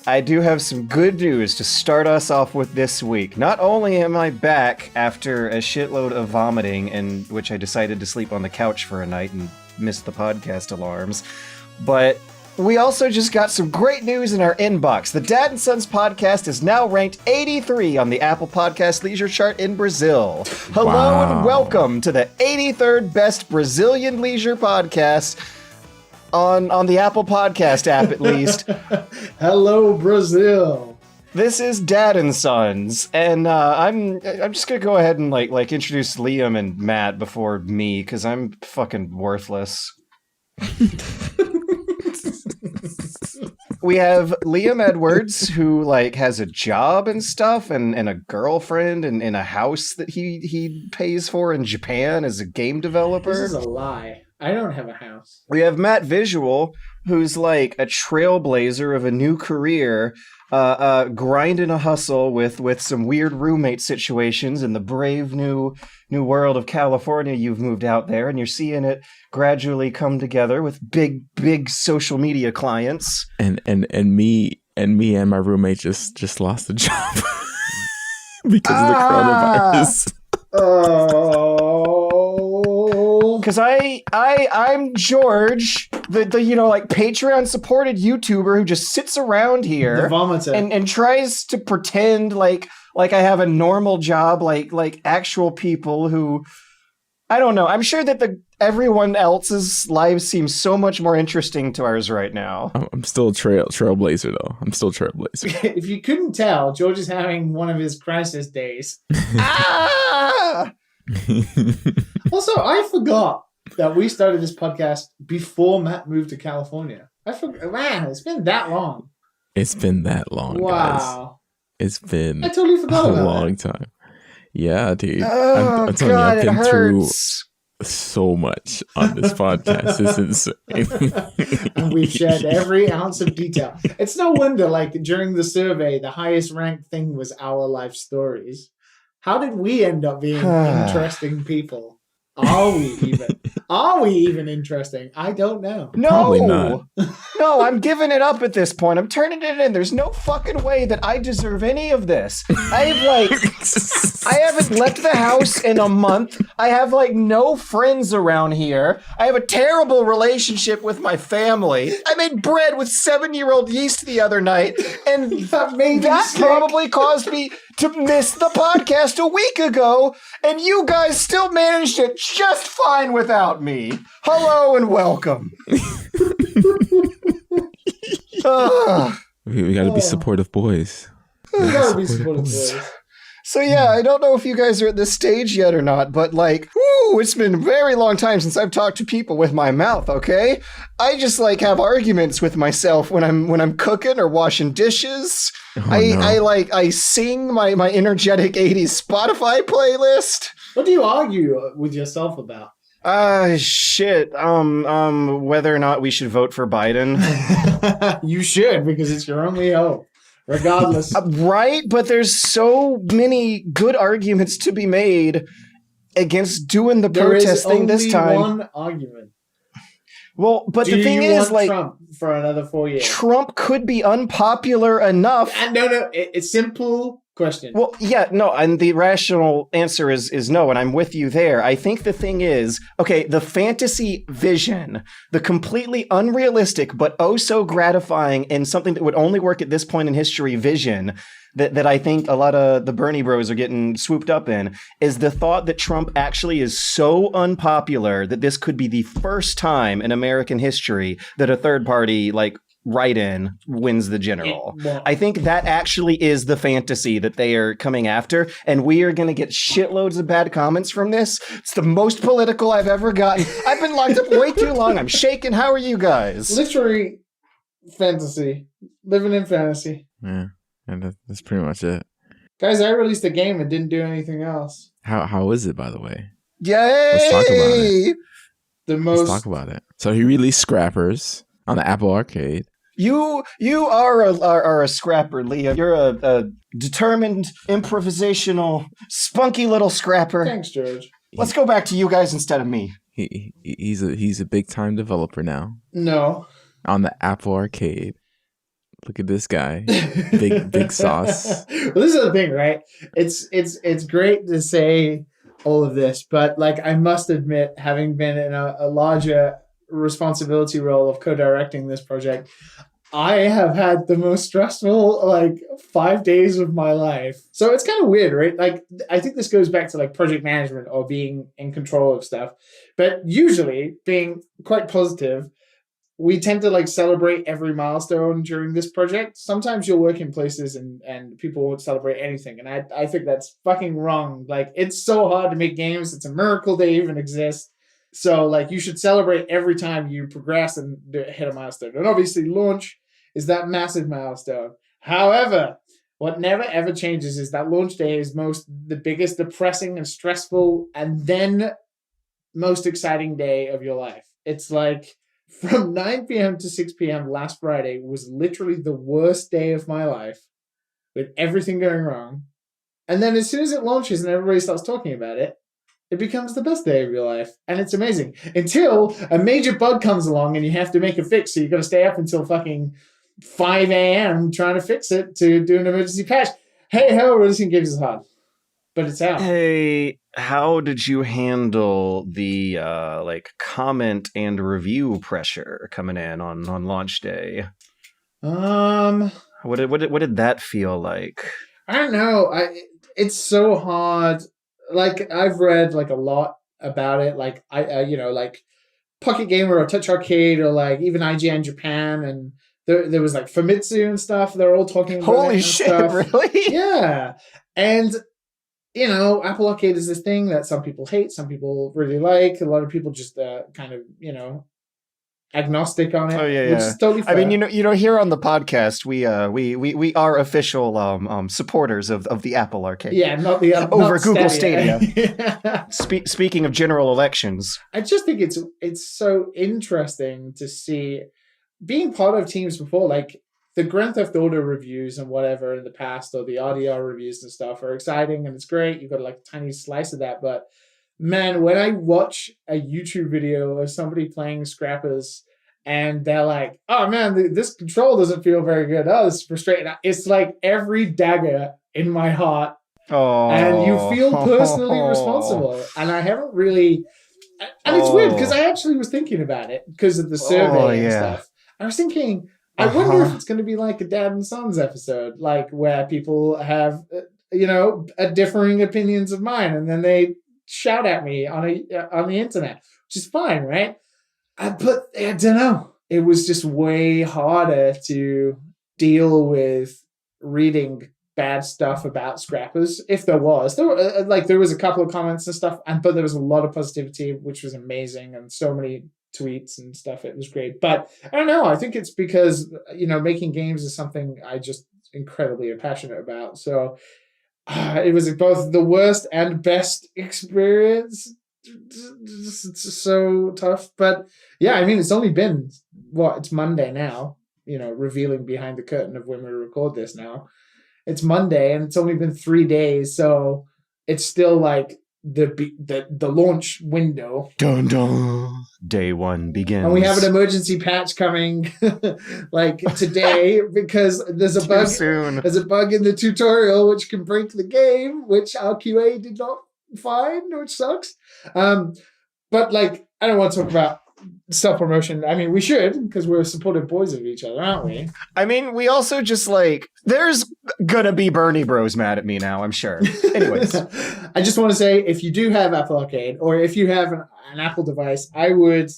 I do have some good news to start us off with this week. Not only am I back after a shitload of vomiting, in which I decided to sleep on the couch for a night and missed the podcast alarms, but we also just got some great news in our inbox. The Dad and Sons podcast is now ranked 83 on the Apple Podcast Leisure Chart in Brazil. Hello and welcome to the 83rd best Brazilian leisure podcast on the Apple Podcast app, at least. Hello, Brazil. This is Dad and Sons, and I'm just gonna go ahead and like introduce Liam and Matt before me, because I'm fucking worthless. We have Liam Edwards, who has a job and stuff, and a girlfriend, and in a house that he pays for in Japan as a game developer. This is a lie. I don't have a house. We have Matt Visual, who's like a trailblazer of a new career, grinding a hustle with some weird roommate situations in the brave new world of California. You've moved out there, and you're seeing it gradually come together with big social media clients. And me and my roommate just lost a job because of the coronavirus. Oh, because I'm George, the Patreon supported YouTuber who just sits around here and tries to pretend like I have a normal job, like actual people who, I don't know. I'm sure that everyone else's lives seem so much more interesting to ours right now. I'm still a trailblazer though. I'm still a trailblazer. If you couldn't tell, George is having one of his crisis days. Also, I forgot that we started this podcast before Matt moved to California. I forgot. Man, it's been that long. It's been that long, guys. Wow. It's been I totally forgot a about long that. time. Yeah, dude. Oh, I'm telling you, I've been through so much on this podcast. It's insane. And we've shared every ounce of detail. It's no wonder, during the survey, the highest ranked thing was our life stories. How did we end up being interesting people? Are we even interesting? I don't know. No, Probably not. No, I'm giving it up at this point. I'm turning it in. There's no fucking way that I deserve any of this. I haven't left the house in a month. I have no friends around here. I have a terrible relationship with my family. I made bread with 7-year-old yeast the other night, and that probably caused me to miss the podcast a week ago, and you guys still managed it just fine without me. Hello and welcome. We gotta be supportive boys. We gotta be supportive boys. So yeah, I don't know if you guys are at this stage yet or not, but it's been a very long time since I've talked to people with my mouth, okay? I just have arguments with myself when I'm cooking or washing dishes. I sing my energetic 80s Spotify playlist. What do you argue with yourself about? Shit. Whether or not we should vote for Biden. You should, because it's your only hope. Regardless. Right? But there's so many good arguments to be made against doing the protest thing this time. There is only one argument. Well, but the thing is, Trump for another 4 years? Trump could be unpopular enough. No, it's simple question. Well, yeah, no, and the rational answer is no, and I'm with you there. I think the thing is, okay, the fantasy vision, the completely unrealistic but oh so gratifying and something that would only work at this point in history vision that I think a lot of the Bernie bros are getting swooped up in is the thought that Trump actually is so unpopular that this could be the first time in American history that a third party write-in wins the general. I think that actually is the fantasy that they are coming after, and we are going to get shitloads of bad comments from this. It's the most political I've ever gotten. I've been locked up way too long. I'm shaking. How are you guys? Literally fantasy. Living in fantasy. Yeah, and that's pretty much it. Guys, I released a game and didn't do anything else. How is it, by the way? Yay! Let's talk about it. Let's talk about it. So he released Scrappers on the Apple Arcade. You are a scrapper, Leah. You're a determined, improvisational, spunky little scrapper. Thanks, George. Let's go back to you guys instead of me. He's a big time developer now. No. On the Apple Arcade. Look at this guy. Big sauce. Well, this is the thing, right? It's great to say all of this, but like I must admit, having been in a larger responsibility role of co-directing this project, I have had the most stressful like 5 days of my life. So it's kind of weird, right? Like I think this goes back to like project management or being in control of stuff. But usually being quite positive, we tend to like celebrate every milestone during this project. Sometimes you'll work in places and people won't celebrate anything. And I think that's fucking wrong. Like it's so hard to make games. It's a miracle they even exist. So like you should celebrate every time you progress and hit a milestone. And obviously launch is that massive milestone. However, what never ever changes is that launch day is the biggest depressing and stressful and then most exciting day of your life. It's like from 9 p.m. to 6 p.m. last Friday was literally the worst day of my life with everything going wrong. And then as soon as it launches and everybody starts talking about it, it becomes the best day of your life. And it's amazing. Until a major bug comes along and you have to make a fix. So you've got to stay up until fucking 5 a.m. trying to fix it to do an emergency patch. Hey, ho, releasing games is hard. But it's out. Hey, how did you handle the like comment and review pressure coming in on launch day? What did that feel like? I don't know. It's so hard. Like I've read like a lot about it. Like I like Pocket Gamer or Touch Arcade or like even IGN Japan, and there was like Famitsu and stuff. They're all talking about Holy shit, stuff. really? Yeah. And Apple Arcade is this thing that some people hate, some people really like. A lot of people just kind of, agnostic on it. Oh yeah, which is totally fair. I mean, here on the podcast, we are official supporters of the Apple Arcade. Yeah, not the over not Google Stadia. Stadia. Speaking of general elections, I just think it's so interesting to see being part of teams before, like the Grand Theft Auto reviews and whatever in the past, or the RDR reviews and stuff are exciting and it's great. You've got like a tiny slice of that. But man, when I watch a YouTube video of somebody playing Scrappers and they're like, oh man, this control doesn't feel very good. Oh, this is frustrating. It's like every dagger in my heart. oh, And you feel personally responsible. And I haven't really... And it's weird because I actually was thinking about it because of the survey and stuff. I was thinking... I wonder if it's going to be like a Dad and Sons episode, like where people have, differing opinions of mine, and then they shout at me on the internet, which is fine, right? But I don't know. It was just way harder to deal with reading bad stuff about Scrappers, if there was. There was a couple of comments and stuff, but there was a lot of positivity, which was amazing, and so many tweets and stuff. It was great. But I don't know. I think it's because, making games is something I just incredibly am passionate about. So it was both the worst and best experience. It's so tough. But yeah, I mean, it's only been, it's Monday now, revealing behind the curtain of when we record this now. It's Monday and it's only been 3 days. So it's still like the launch window. Dun dun. Day one begins. And we have an emergency patch coming like today because there's a bug. Soon. There's a bug in the tutorial which can break the game, which our QA did not find, which sucks. But like, I don't want to talk about self-promotion. I mean, we should, because we're supportive boys of each other, aren't we? I mean, we also just there's gonna be Bernie Bros mad at me now, I'm sure. Anyways. I just want to say, if you do have Apple Arcade, or if you have an Apple device, I would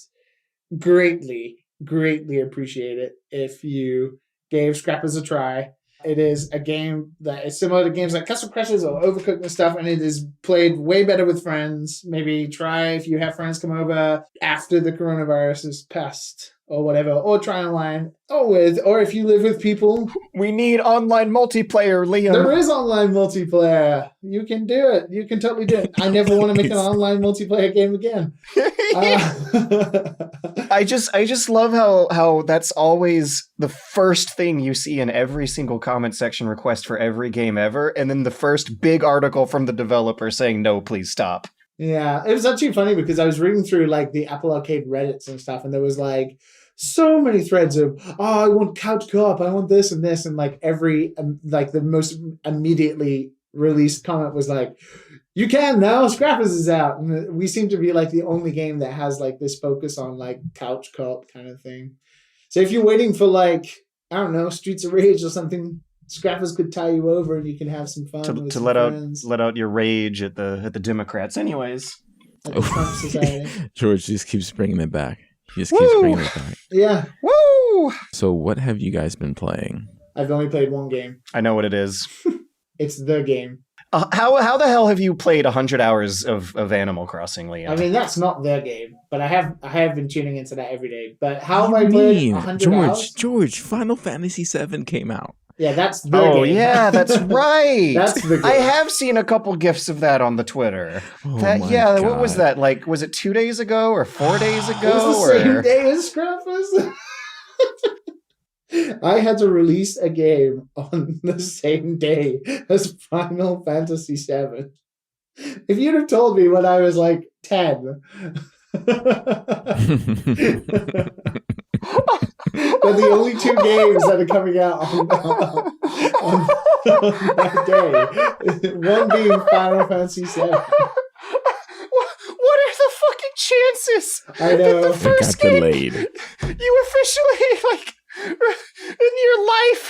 greatly, greatly appreciate it if you gave Scrappers a try. It is a game that is similar to games like Castle Crashers or Overcooked and stuff, and it is played way better with friends. Maybe try if you have friends come over after the coronavirus is passed or whatever, or try online, or if you live with people. We need online multiplayer, Liam. There is online multiplayer. You can do it. You can totally do it. I never want to make an online multiplayer game again. I just love how that's always the first thing you see in every single comment section request for every game ever, and then the first big article from the developer saying, no, please stop. Yeah, it was actually funny because I was reading through like the Apple Arcade Reddits and stuff, and there was like so many threads of, oh, I want couch co-op, I want this and this, and like every like the most immediately released comment was like, you can now, Scrappers is out. And we seem to be like the only game that has like this focus on like couch co-op kind of thing. So if you're waiting for like, I don't know, Streets of Rage or something, Scrappers could tie you over and you can have some fun with to some let friends. let out your rage at the Democrats. Anyways, At the Trump Society. George just keeps bringing it back. He just keeps bringing it back. Yeah. woo! So what have you guys been playing? I've only played one game. I know what it is. It's the game. How the hell have you played 100 hours of Animal Crossing, Liam? I mean, that's not the game, but I have been tuning into that every day. But how have What I do you played mean? 100 hours? George, Final Fantasy VII came out. Yeah, that's the oh game. yeah, that's right. That's the game. I have seen a couple gifs of that on the Twitter. Oh That my yeah, God. what was that? Like, was it 2 days ago or 4 days It ago? was the same or day as Scrappers. I had to release a game on the same day as Final Fantasy VII. If you'd have told me when I was like 10 that the only two games that are coming out on that day, one being Final Fantasy VII. What are the fucking chances I know. that the It first got game delayed. you officially like in your life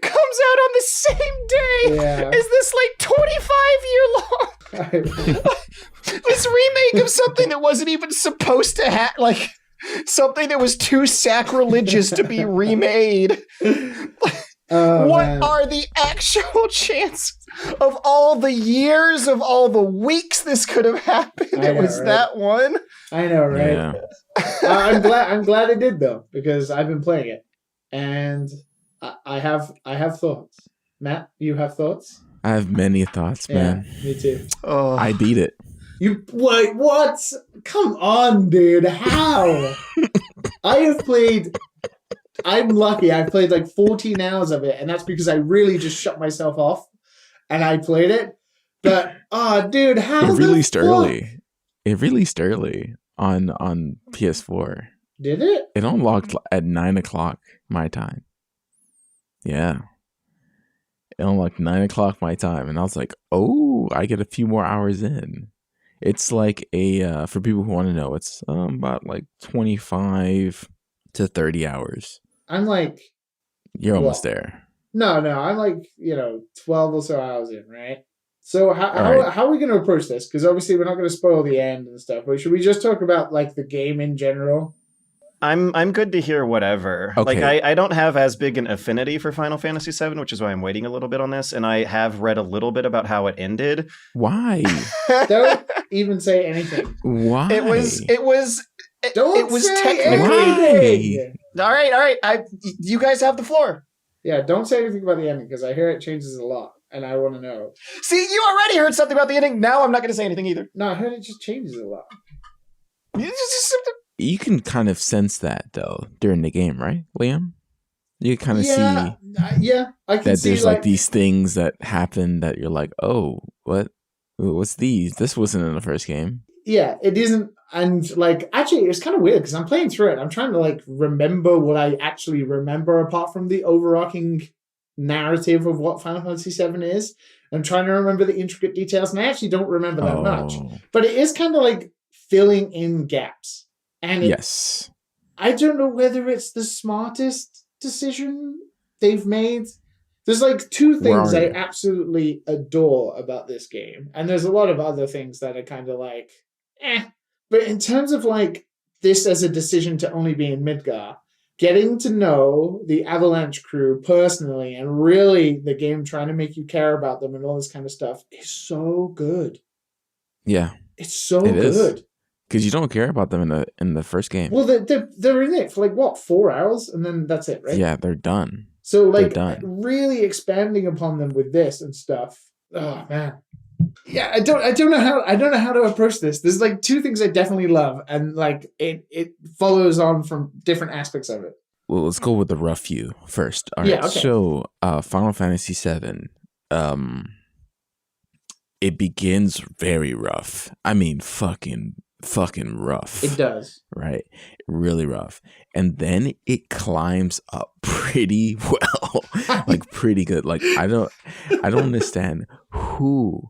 comes out on the same day Yeah. as this like 25-year long this remake of something that wasn't even supposed to have, like, something that was too sacrilegious to be remade. Oh, What man. are the actual chances of all the years, of all the weeks this could have happened? I It know, was right? that one. I know, right? Yeah. I'm glad I did though, because I've been playing it, and I have thoughts. Matt, you have thoughts? I have many thoughts, man. Yeah, me too. Oh, I beat it. You wait, what? Come on, dude. How? I have played. I'm lucky. I've played like 14 hours of it, and that's because I really just shut myself off and I played it. But dude, how? It released the fuck? early. It released early on PS4. Did it? It unlocked at 9:00 my time. Yeah. It unlocked 9:00 my time, and I was like, "Oh, I get a few more hours in." It's like a for people who want to know, it's about like 25 to 30 hours. I'm like, You're almost Well, there. no. I'm like 12 or so hours in, right? So how right. how are we going to approach this? Because obviously we're not going to spoil the end and stuff. But should we just talk about like the game in general? I'm good to hear whatever. Okay. Like I don't have as big an affinity for Final Fantasy VII, which is why I'm waiting a little bit on this, and I have read a little bit about how it ended. Why? Don't even say anything. Why? It was Don't it was say technically anything. all right. You guys have the floor. Yeah, don't say anything about the ending because I hear it changes a lot, and I want to know. See, you already heard something about the ending. Now I'm not going to say anything either. No, I heard it just changes a lot. You can kind of sense that though during the game, right, Liam? You can kind of Yeah, I can that see there's like these things that happen that you're like, oh, what's these? This wasn't in the first game. Yeah, it isn't, and like actually, it's kind of weird because I'm playing through it. I'm trying to like remember what I actually remember apart from the overarching narrative of what Final Fantasy VII is. I'm trying to remember the intricate details, and I actually don't remember that much. But it is kind of like filling in gaps. And Yes. I don't know whether it's the smartest decision they've made. There's like two Where things are I you? absolutely adore about this game. And there's a lot of other things that are kind of like, But in terms of like this as a decision to only be in Midgar, getting to know the Avalanche crew personally and really the game trying to make you care about them and all this kind of stuff is so good. Yeah, It's so it is. good. Because you don't care about them in the first game. Well, they're in it for like what, 4 hours, and then that's it, right? Yeah, they're done. So like They're done. really expanding upon them with this and stuff. Oh man, yeah. I don't know how to approach this. There's like two things I definitely love, and like it follows on from different aspects of it. Well, let's go with the rough view first. All right. Yeah, okay. So, Final Fantasy VII, it begins very rough. I mean, fucking fucking rough. It does. Right? Really rough. And then it climbs up pretty well. Like pretty good. Like I don't understand who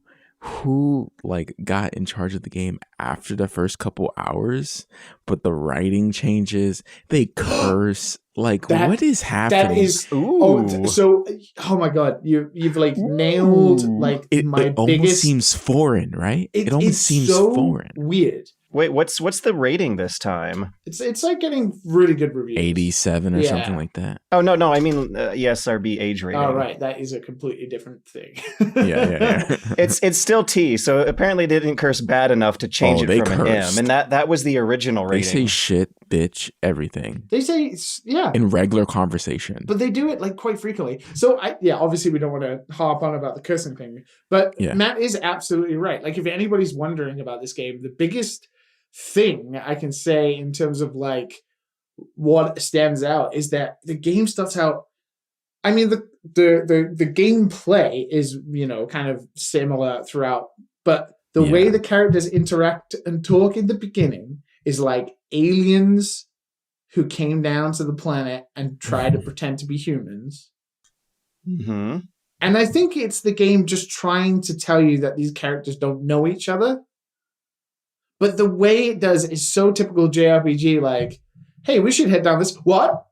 like got in charge of the game after the first couple hours, but the writing changes, they curse. Like what is happening? That is Ooh. oh my god, you've like nailed like it almost biggest seems foreign, right? It almost it's seems so foreign. weird. Wait, what's the rating this time? It's like getting really good reviews. 87 or something like that. Oh no, I mean ESRB age rating. Oh right, that is a completely different thing. Yeah. It's still T, so apparently they didn't curse bad enough to change it from an M, and that was the original rating. They say shit, bitch, everything. They say in regular conversation, but they do it like quite frequently. So obviously we don't want to harp on about the cursing thing, but Matt is absolutely right. Like if anybody's wondering about this game, the biggest thing I can say in terms of like what stands out is that the game starts out. I mean, the gameplay is, kind of similar throughout, but the way the characters interact and talk in the beginning is like aliens who came down to the planet and tried to pretend to be humans. Mm-hmm. And I think it's the game just trying to tell you that these characters don't know each other. But the way it does is so typical JRPG, like, hey, we should head down this. What?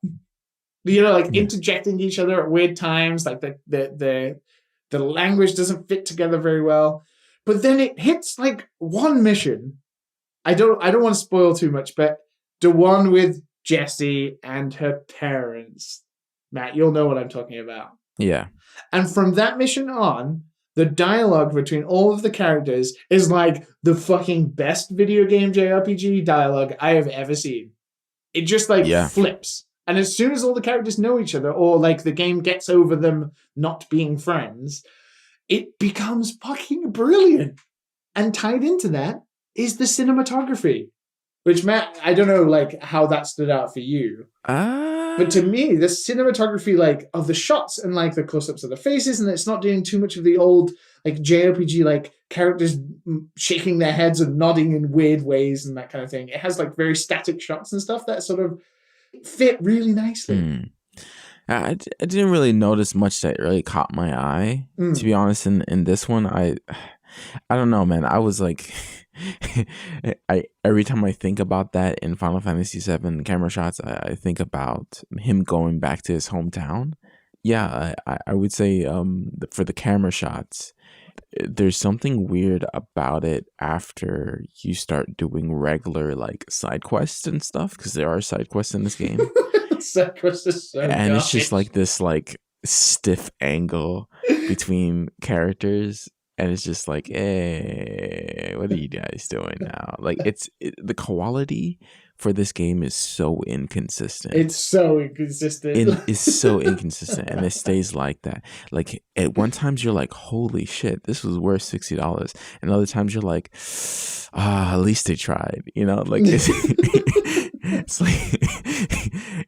Interjecting each other at weird times, like the language doesn't fit together very well. But then it hits like one mission. I don't want to spoil too much, but the one with Jessie and her parents. Matt, you'll know what I'm talking about. Yeah. And from that mission on, the dialogue between all of the characters is like the fucking best video game JRPG dialogue I have ever seen. It just flips. And as soon as all the characters know each other, or like the game gets over them not being friends, it becomes fucking brilliant. And tied into that is the cinematography, which, Matt, I don't know like how that stood out for you. But to me, the cinematography like of the shots and like the close-ups of the faces, and it's not doing too much of the old like JRPG like characters shaking their heads and nodding in weird ways and that kind of thing. It has like very static shots and stuff that sort of fit really nicely. I didn't really notice much that really caught my eye, to be honest. In this one, I don't know, man. I was like, every time I think about that in Final Fantasy VII camera shots, I think about him going back to his hometown. Yeah, I would say for the camera shots, there's something weird about it after you start doing regular like side quests and stuff, because there are side quests in this game. Side quests is so and gosh. It's just like this like stiff angle between characters. And it's just like, hey, what are you guys doing now? Like, the quality for this game is so inconsistent. It's so inconsistent. It's so inconsistent, and it stays like that. Like, at one times you're like, holy shit, this was worth $60. And other times you're like, at least they tried. Like it's like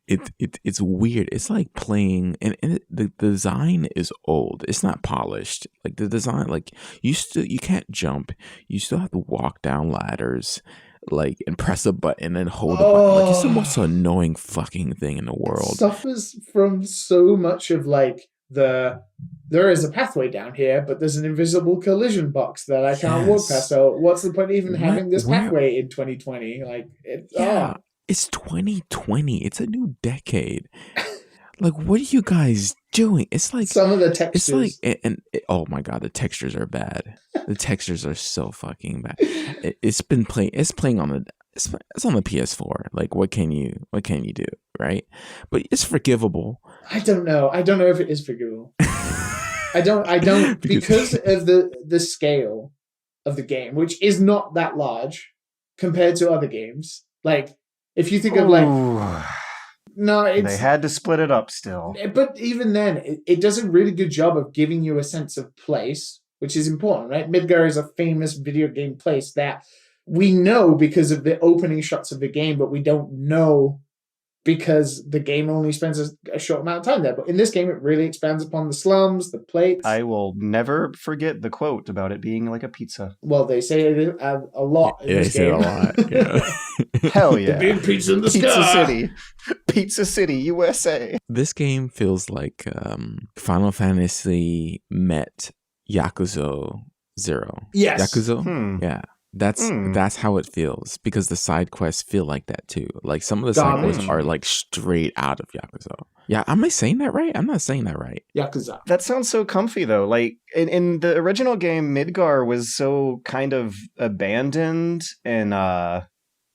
it's weird. It's like playing, and the design is old. It's not polished. Like the design, like you can't jump. You still have to walk down ladders, like, and press a button and hold a button. Like, it's the most annoying fucking thing in the world. It suffers from so much of like there is a pathway down here, but there's an invisible collision box that I can't walk past. So what's the point of even having this pathway in 2020? Like, it's 2020. It's a new decade. Like, what are you guys doing? It's like some of the textures. It's like, oh my god, the textures are bad. The textures are so fucking bad. It's playing on the PS4. Like, what can you do, right? But it's forgivable. I don't know if it is forgivable. I don't because of the scale of the game, which is not that large compared to other games. Like, if you think of like, no, they had to split it up still. But even then, it does a really good job of giving you a sense of place, which is important, right? Midgar is a famous video game place that we know because of the opening shots of the game, but we don't know because the game only spends a short amount of time there. But in this game, it really expands upon the slums, the plates. I will never forget the quote about it being like a pizza. Well, they say it a lot in Yeah, they this say it game. a lot. Yeah. Hell yeah. The big pizza in the Pizza sky. City. Pizza City, USA. This game feels like Final Fantasy met Yakuza 0. Yes. Yakuza? Yeah. That's how it feels, because the side quests feel like that too. Like some of the side quests are like straight out of Yakuza. Yeah, am I saying that right? I'm not saying that right. Yakuza. That sounds so comfy though. Like in the original game, Midgar was so kind of abandoned and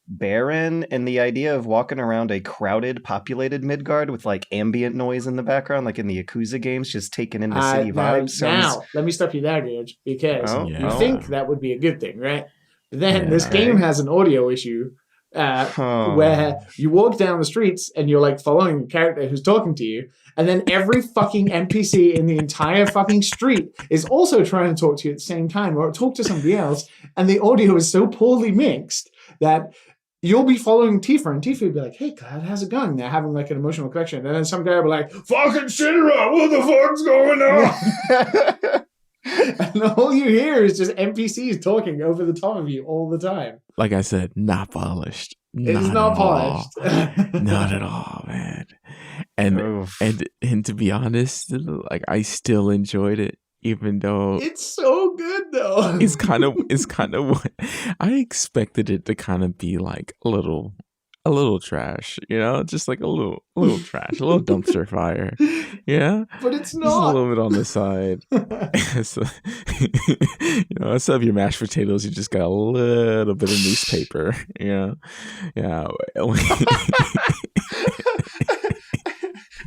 barren, and the idea of walking around a crowded, populated Midgard with like ambient noise in the background, like in the Yakuza games, just taking in the city vibes. Now, let me stop you there, dude, because you think that would be a good thing, right? But then this game has an audio issue where you walk down the streets and you're like following the character who's talking to you, and then every fucking NPC in the entire fucking street is also trying to talk to you at the same time or talk to somebody else, and the audio is so poorly mixed that you'll be following Tifa, and Tifa will be like, "Hey, Cloud, how's it going?" They're having like an emotional connection, and then some guy will be like, "Fucking Shinra, what the fuck's going on?" And all you hear is just NPCs talking over the top of you all the time. Like I said, not polished. It's not polished. Not at all, man. And to be honest, like I still enjoyed it, even though it's so good though. It's kind of what I expected it to kind of be, like a little trash, just like a little trash, a little dumpster fire. Yeah. But it's not. Just a little bit on the side. So, instead of your mashed potatoes, you just got a little bit of newspaper. Yeah.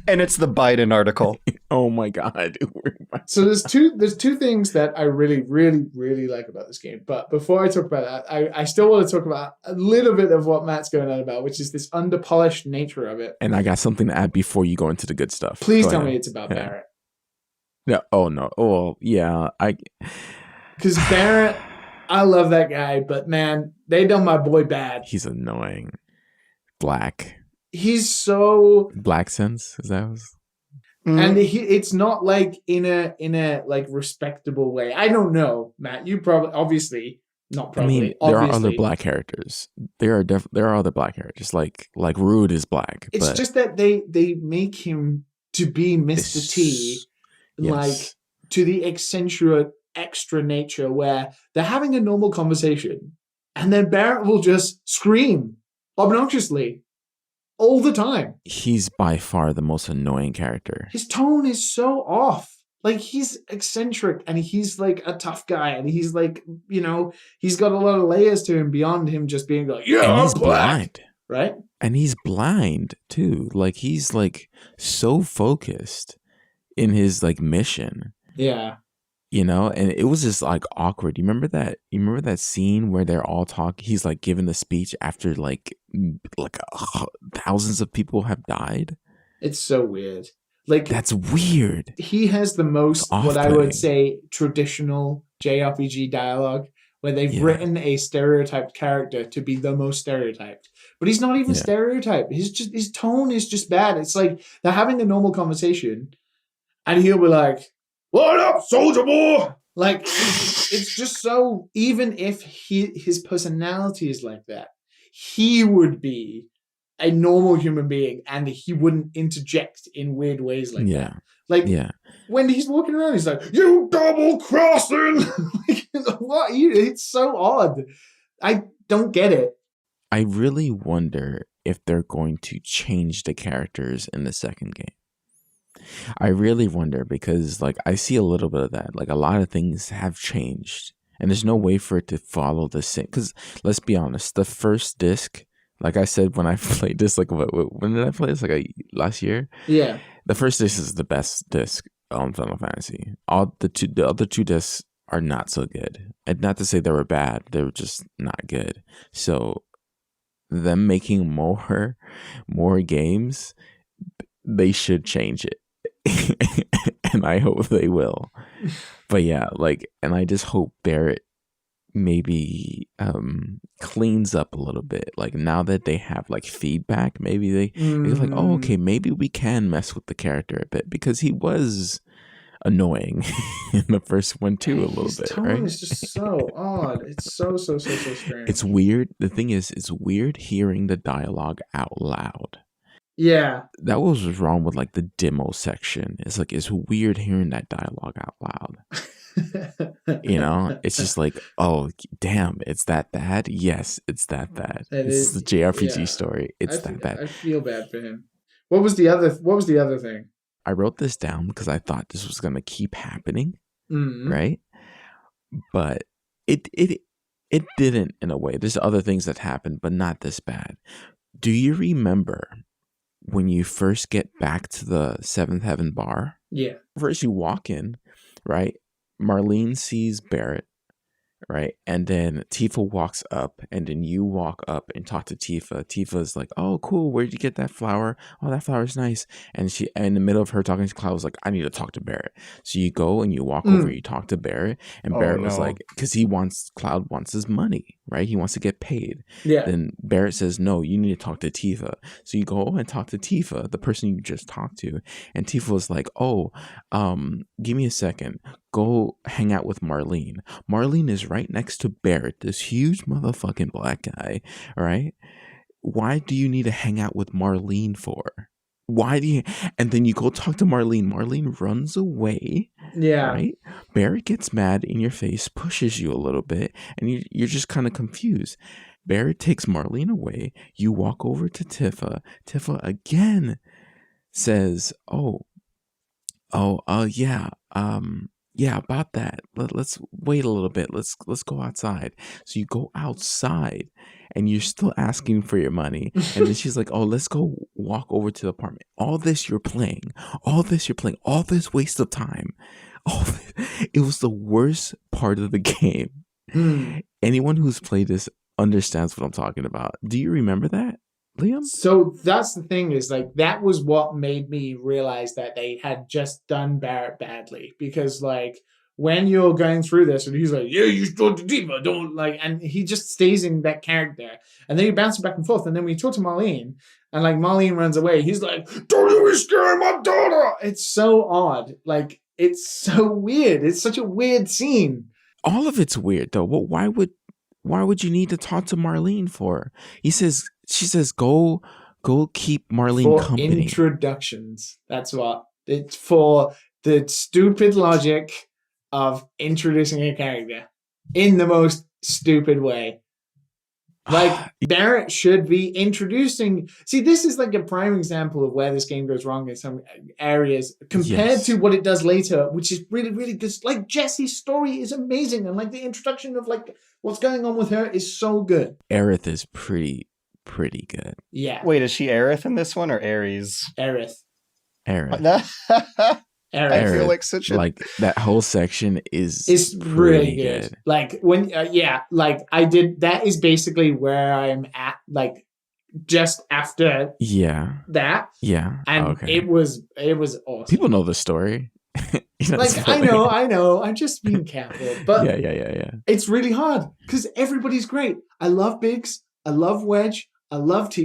And it's the Biden article. Oh my God. So there's two things that I really, really, really like about this game. But before I talk about that, I still want to talk about a little bit of what Matt's going on about, which is this underpolished nature of it. And I got something to add before you go into the good stuff. Please tell me it's about Barrett. No. Oh no. Oh yeah. Because Barrett, I love that guy, but man, they done my boy bad. He's annoying. Black. He's so Black sense. Is that was? And it's not like in a like respectable way. I don't know, Matt. You probably obviously not probably. I mean, there are other black characters. There are other black characters. Like Rude is black. It's just that they make him to be Mr. T, like to the eccentric extra nature where they're having a normal conversation, and then Barrett will just scream obnoxiously all the time. He's by far the most annoying character. His tone is so off. Like, he's eccentric and he's like a tough guy and he's like, he's got a lot of layers to him beyond him just being like, yeah, and he's I'm black. Blind. Right? And he's blind too. Like, he's like so focused in his like mission. Yeah. And it was just like awkward. You remember that scene where they're all talking? He's like giving the speech after like thousands of people have died. It's so weird. Like, that's weird. He has the most, what I would say, traditional JRPG dialogue, where they've written a stereotyped character to be the most stereotyped. But he's not even stereotyped. His tone is just bad. It's like they're having a normal conversation, and he'll be like, "What up, soldier boy?" Like, it's just so, even if his personality is like that, he would be a normal human being and he wouldn't interject in weird ways like that. Like, when he's walking around, he's like, "You double crossing!" Like, what? It's so odd. I don't get it. I really wonder if they're going to change the characters in the second game. I really wonder, because like I see a little bit of that. Like, a lot of things have changed and there's no way for it to follow the same. Because let's be honest, the first disc, like I said, when I played this, like when did I play this? Like last year? Yeah. The first disc is the best disc on Final Fantasy. The other two discs are not so good. And not to say they were bad, they were just not good. So them making more games, they should change it. And I hope they will. But yeah, like, and I just hope Barrett maybe cleans up a little bit. Like now that they have like feedback, maybe they're like, oh, okay, maybe we can mess with the character a bit, because he was annoying in the first one too, a little His bit, tone right? is just so odd. It's so strange. It's weird. The thing is, it's weird hearing the dialogue out loud. Yeah. That was what's wrong with like the demo section. It's like, it's weird hearing that dialogue out loud. You know, it's just like, oh damn, it's that bad. Yes, it's that bad. That It's is, the JRPG yeah. story. It's that bad. I feel bad for him. What was the other thing? I wrote this down because I thought this was gonna keep happening, Mm-hmm. right? But it didn't, in a way. There's other things that happened, but not this bad. Do you remember when you first get back to the Seventh Heaven bar? Yeah. First you walk in, right? Marlene sees Barrett, right? And then Tifa walks up, and then you walk up and talk to Tifa. Tifa's like, oh, cool, where'd you get that flower? Oh, that flower's nice. And she, in the middle of her talking to Cloud, was like, I need to talk to Barrett. So you go and you walk over, you talk to Barrett, and Oh, Barrett was no. like, because Cloud wants his money, right? He wants to get paid. Yeah. Then Barrett says, no, you need to talk to Tifa. So you go and talk to Tifa, the person you just talked to, and Tifa was like, oh, give me a second. Go hang out with Marlene. Marlene is right next to Barrett, this huge motherfucking black guy, all right? Why do you need to hang out with Marlene for? Why do you? And then you go talk to Marlene. Marlene runs away, Yeah. right? Barrett gets mad in your face, pushes you a little bit, and you're just kind of confused. Barrett takes Marlene away. You walk over to Tifa. Tifa again says, yeah, about that. Let's wait a little bit. Let's go outside. So you go outside, and you're still asking for your money. And then she's like, oh, let's go walk over to the apartment. All this you're playing. All this waste of time. It was the worst part of the game. Anyone who's played this understands what I'm talking about. Do you remember that, Liam? So that's the thing, is like, that was what made me realize that they had just done Barrett badly, because like, when you're going through this and he's like, yeah, you talk to Diva, don't like, and he just stays in that character, and then he bounces back and forth, and then when you talk to Marlene, and like Marlene runs away, he's like, don't you be scaring my daughter. It's so odd. Like, it's so weird. It's such a weird scene. All of it's weird though. Well, why would you need to talk to Marlene for? She says, go keep Marlene For company. introductions. That's what. It's for the stupid logic of introducing a character in the most stupid way. Like, Barrett should be introducing. See, this is like a prime example of where this game goes wrong in some areas compared to what it does later, which is really, really good. Like, Jessie's story is amazing, and like the introduction of like what's going on with her is so good. Aerith is pretty good. Yeah. Wait, is she Aerith in this one or Ares? Aerith. I feel like such a like that whole section is really good. Like when like I did, that is basically where I'm at, like just after that. Yeah. And it was awesome. People know the story. Like, I know. I'm just being careful. But yeah. It's really hard because everybody's great. I love Biggs. I love Wedge. I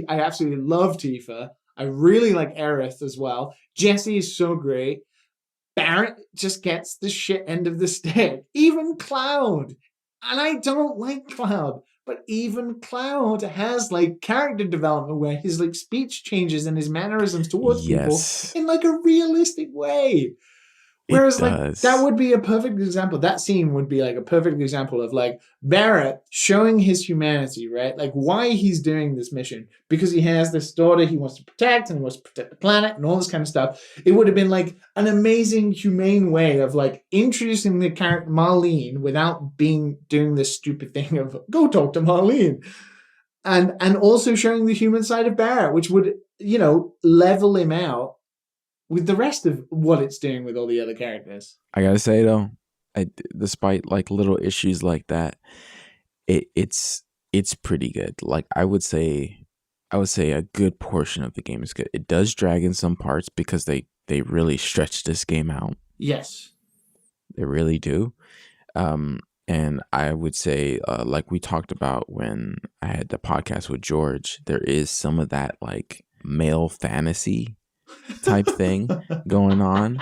absolutely love Tifa. I really like Aerith as well. Jessie is so great. Barrett just gets the shit end of the stick. Even Cloud. And I don't like Cloud, but even Cloud has like character development where his like speech changes and his mannerisms towards people in like a realistic way. Whereas like that would be a perfect example. That scene would be like a perfect example of like Barrett showing his humanity, right? Like why he's doing this mission, because he has this daughter he wants to protect, and he wants to protect the planet and all this kind of stuff. It would have been like an amazing, humane way of like introducing the character Marlene without doing this stupid thing of go talk to Marlene, and also showing the human side of Barrett, which would, you know, level him out with the rest of what it's doing with all the other characters. I gotta say though, despite like little issues like that, it's pretty good. Like I would say a good portion of the game is good. It does drag in some parts because they really stretch this game out. Yes, they really do. And I would say, like we talked about when I had the podcast with George, there is some of that like male fantasy type thing going on,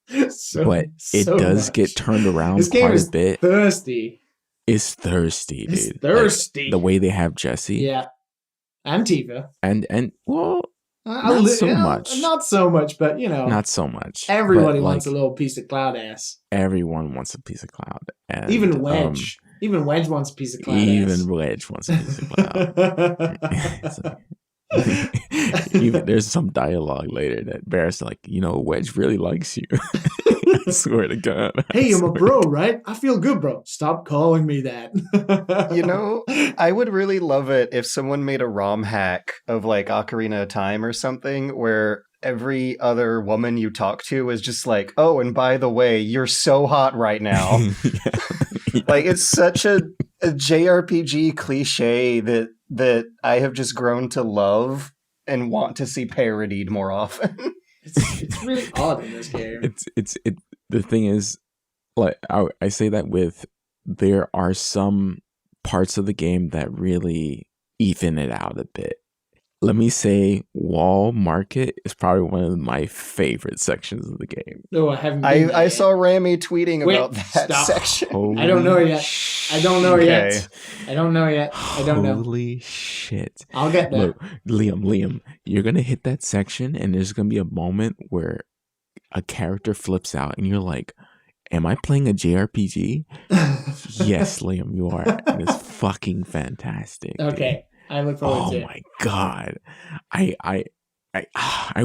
but it does get turned around This game quite a is bit. thirsty. It's thirsty, It's dude. thirsty. Like, the way they have Jesse. Yeah. And Tifa. And well, not so much. Not so much, but you know. Not so much. Everybody but, wants like, a little piece of Cloud ass. Everyone wants a piece of Cloud. And, even Wedge. Even Wedge wants a piece of Cloud ass. Wedge wants a piece of Cloud. Even there's some dialogue later that Barrett's like, Wedge really likes you. I swear to God. Hey, you're my bro, right? I feel good, bro. Stop calling me that. I would really love it if someone made a ROM hack of like Ocarina of Time or something where every other woman you talk to is just like, oh, and by the way, you're so hot right now. Yeah. Like, it's such a JRPG cliche that I have just grown to love and want to see parodied more often. It's really odd in this game. The thing is, like, I say that there are some parts of the game that really even it out a bit. Let me say, Wall Market is probably one of my favorite sections of the game. No, I haven't. I saw Rami tweeting about that section. Holy I don't know yet. I don't know yet. Holy shit! I'll get there. Look, Liam, you're gonna hit that section, and there's gonna be a moment where a character flips out, and you're like, "Am I playing a JRPG?" Yes, Liam, you are. And it's fucking fantastic. Okay. Dude. I look forward to it. Oh my God. I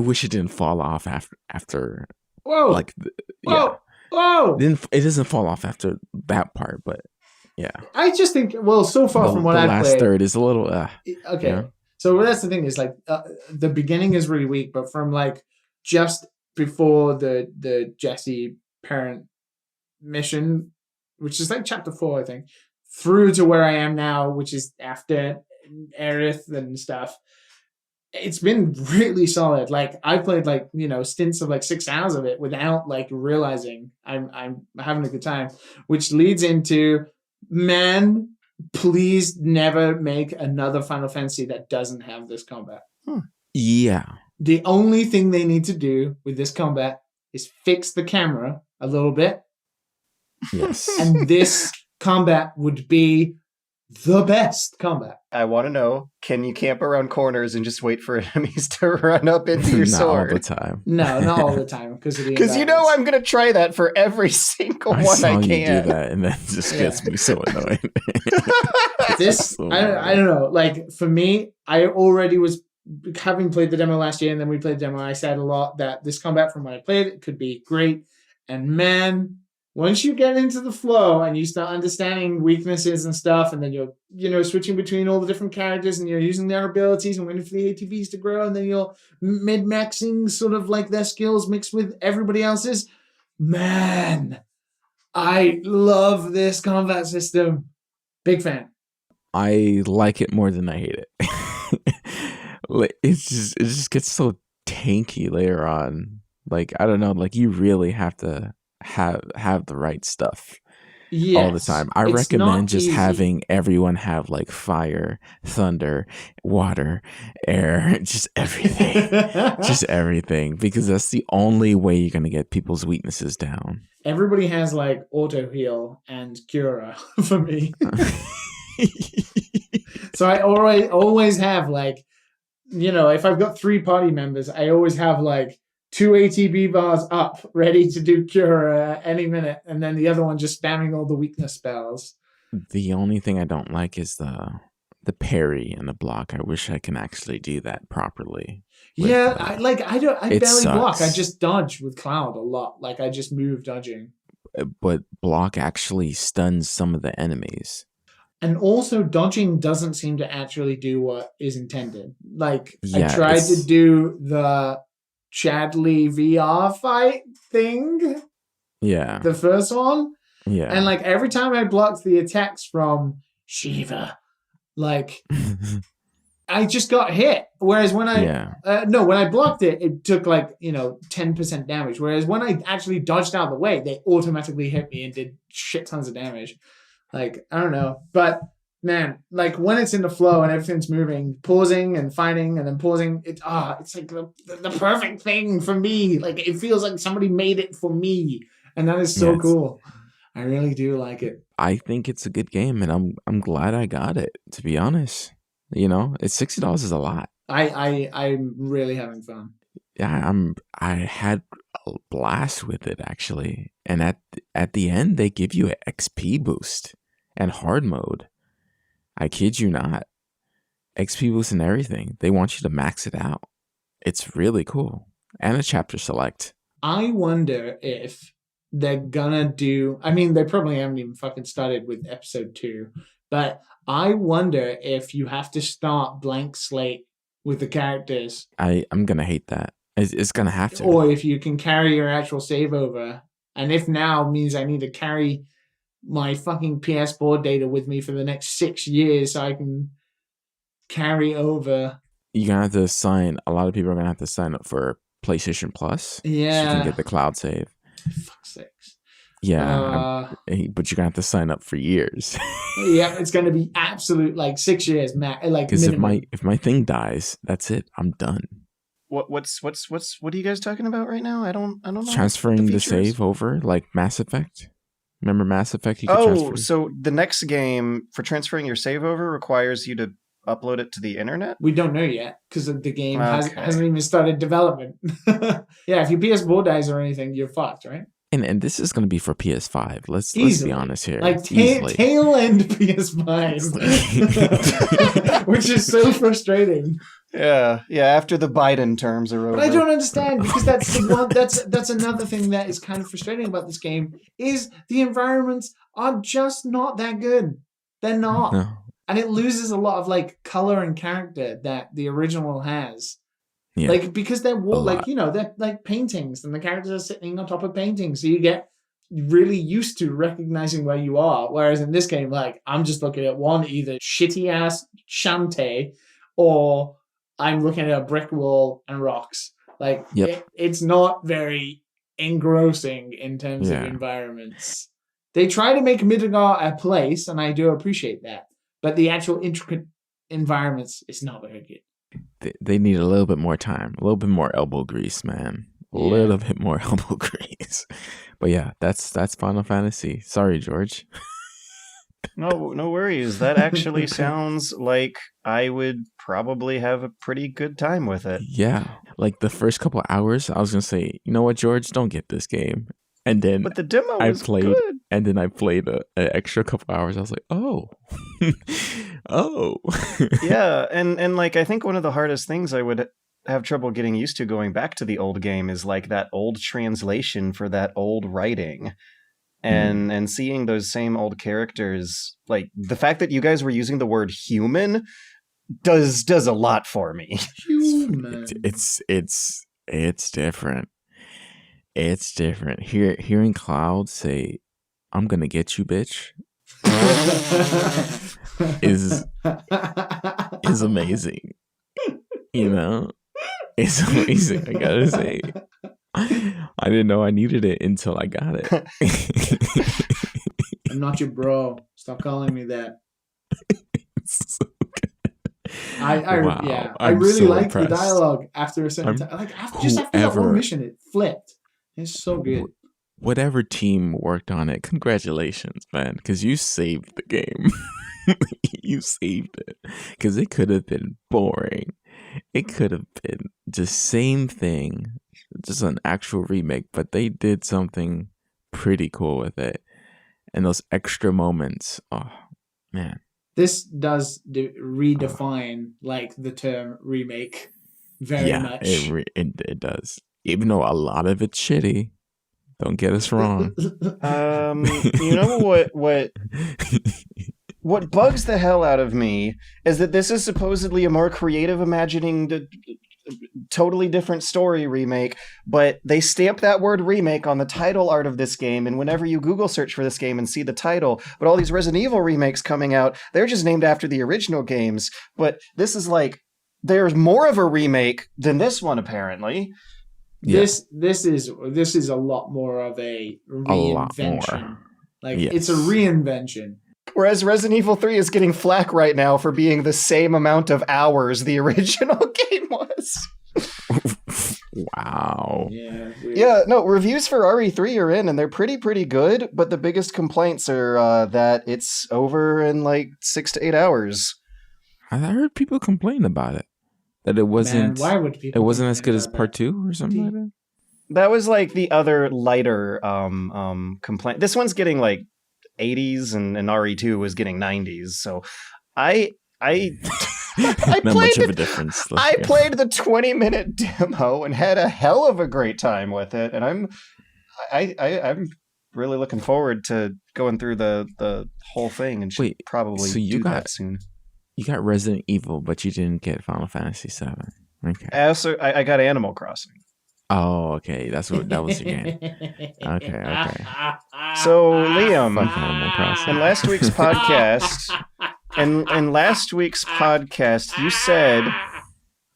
wish it didn't fall off after Whoa. Like Whoa. Whoa. It doesn't fall off after that part, but yeah. I just think, well, so far from what I've played, the last third is a little okay. Yeah. So that's the thing is like the beginning is really weak, but from like just before the Jesse parent mission, which is like chapter 4, I think, through to where I am now, which is after Aerith and stuff, it's been really solid. Like I played like stints of like 6 hours of it without like realizing I'm having a good time, which leads into, man, please never make another Final Fantasy that doesn't have this combat. Yeah, the only thing they need to do with this combat is fix the camera a little bit. Yes. And this combat would be the best combat. I want to know, can you camp around corners and just wait for enemies to run up into your sword? Not all the time. No, not all the time. Because I'm going to try that for every single one I can. You do that, and that just gets me so annoyed. I don't know. Like, for me, I already was, having played the demo last year, and then we played the demo, I said a lot that this combat from when I played it could be great. And man, once you get into the flow and you start understanding weaknesses and stuff, and then you're switching between all the different characters and you're using their abilities and waiting for the ATBs to grow, and then you're mid-maxing sort of like their skills mixed with everybody else's. Man, I love this combat system. Big fan. I like it more than I hate it. Like, it just gets so tanky later on. Like, I don't know, like you really have to have the right stuff all the time. I recommend just having everyone have like fire, thunder, water, air, just everything. Just everything, because that's the only way you're going to get people's weaknesses down. Everybody has like auto heal and cura for me. So I always have like, if I've got 3 party members, I always have like 2 ATB bars up, ready to do cure any minute, and then the other one just spamming all the weakness spells. The only thing I don't like is the parry and the block. I wish I can actually do that properly. Yeah, I barely sucks. block. I just dodge with Cloud a lot. Like I just move dodging. But block actually stuns some of the enemies. And also, dodging doesn't seem to actually do what is intended. Like, yeah, I tried to do the Chadley VR fight thing. Yeah. The first one. Yeah. And, like, every time I blocked the attacks from Shiva, like, I just got hit. Whereas when when I blocked it, it took, like, 10% damage. Whereas when I actually dodged out of the way, they automatically hit me and did shit tons of damage. Like, I don't know. But man, like when it's in the flow and everything's moving, pausing and fighting and then pausing, it's like the perfect thing for me. Like it feels like somebody made it for me. And that is so cool. I really do like it. I think it's a good game, and I'm glad I got it, to be honest. You know, it's $60 is a lot. I'm really having fun. Yeah, I had a blast with it actually. And at the end they give you an XP boost and hard mode. I kid you not. XP boost and everything. They want you to max it out. It's really cool. And a chapter select. I wonder if they're gonna do. I mean, they probably haven't even fucking started with episode 2, but I wonder if you have to start blank slate with the characters. I'm gonna hate that. It's gonna have to. Or if you can carry your actual save over, and if now means I need to carry my fucking PS4 data with me for the next 6 years so I can carry over. You're gonna have to sign. A lot of people are gonna have to sign up for PlayStation Plus. Yeah. So you can get the cloud save. Fuck's sakes. Yeah, but you're gonna have to sign up for years. Yeah, it's gonna be absolute like 6 years, like because minimum. if my thing dies, that's it. I'm done. What are you guys talking about right now? I don't know. Transferring the save over, like Mass Effect. Remember Mass Effect? You could transfer. So the next game for transferring your save over requires you to upload it to the internet? We don't know yet because the game hasn't even started development. Yeah, if your PS4 dies or anything, you're fucked, right? And this is going to be for PS5. Let's be honest here. Like tail end PS5, which is so frustrating. Yeah. After the Biden terms are over. But I don't understand because that's the one. That's another thing that is kind of frustrating about this game is the environments are just not that good. They're not, and it loses a lot of like color and character that the original has. Yeah. Like because they're they're like paintings and the characters are sitting on top of paintings, so you get really used to recognizing where you are. Whereas in this game, like I'm just looking at one either shitty ass shanty or I'm looking at a brick wall and rocks. Like it's not very engrossing in terms of environments. They try to make Midgar a place, and I do appreciate that, but the actual intricate environments is not very good. They need a little bit more time, a little bit more elbow grease, man. A little bit more elbow grease. But yeah, that's Final Fantasy. Sorry, George. No worries. That actually sounds like I would probably have a pretty good time with it. Yeah, like the first couple of hours, I was gonna say, you know what, George, don't get this game. And then but the demo was good. And then I played an extra couple hours. I was like, oh. Yeah, and like I think one of the hardest things I would have trouble getting used to going back to the old game is like that old translation for that old writing. And seeing those same old characters, like the fact that you guys were using the word human does a lot for me. Human. It's different. It's different. Hearing Cloud say, "I'm gonna get you, bitch," is amazing. You know, it's amazing. I gotta say, I didn't know I needed it until I got it. I'm not your bro. Stop calling me that. So I really so like the dialogue after a certain time. Like after that one mission, it flipped. It's so good. Whatever team worked on it, congratulations, man, because you saved the game. You saved it, because it could have been boring. It could have been just same thing, just an actual remake, but they did something pretty cool with it. And those extra moments, oh, man. This does redefine like the term remake very much. It does. Even though a lot of it's shitty. Don't get us wrong. You know what bugs the hell out of me is that this is supposedly a more creative imagining, totally different story remake, but they stamp that word remake on the title art of this game, and whenever you Google search for this game and see the title, but all these Resident Evil remakes coming out, they're just named after the original games, but this is like, there's more of a remake than this one, apparently. Yeah. This is a lot more of a reinvention. It's a reinvention. Whereas Resident Evil 3 is getting flack right now for being the same amount of hours the original game was. Wow. Yeah, No, reviews for RE3 are in, and they're pretty good, but the biggest complaints are that it's over in like 6 to 8 hours. I heard people complain about it. That it wasn't. Man, why would people? It wasn't as good as about Part that? 2 or something like that. That was like the other lighter complaint. This one's getting like 80s, and RE2 was getting 90s. So I Not much of a difference. I played the 20-minute demo and had a hell of a great time with it, and I'm really looking forward to going through the whole thing, and should probably do that soon. You got Resident Evil, but you didn't get Final Fantasy VII. Okay. I got Animal Crossing. Oh, okay. That was your game. Okay. So Liam, Fuck Animal Crossing. in last week's podcast, you said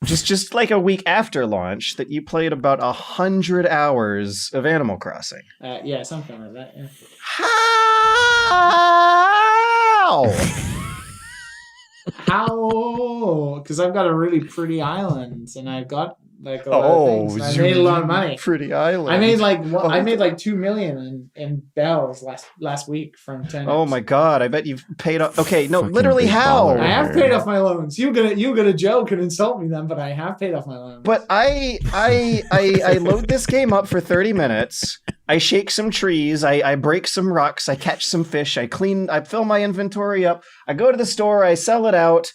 just like a week after launch that you played about 100 hours of Animal Crossing. Yeah, something like that. Yeah. How? How? Because I've got a really pretty island, and I've got like a lot of things. I made a lot of money. Pretty island. I made like $2 million in bells last week from 10. Oh my god! I bet you've paid off. Okay, no, Fucking literally big how? baller. I have paid off my loans. You gonna joke and insult me then, but I have paid off my loans. But I load this game up for 30 minutes. I shake some trees. I break some rocks. I catch some fish. I fill my inventory up. I go to the store. I sell it out.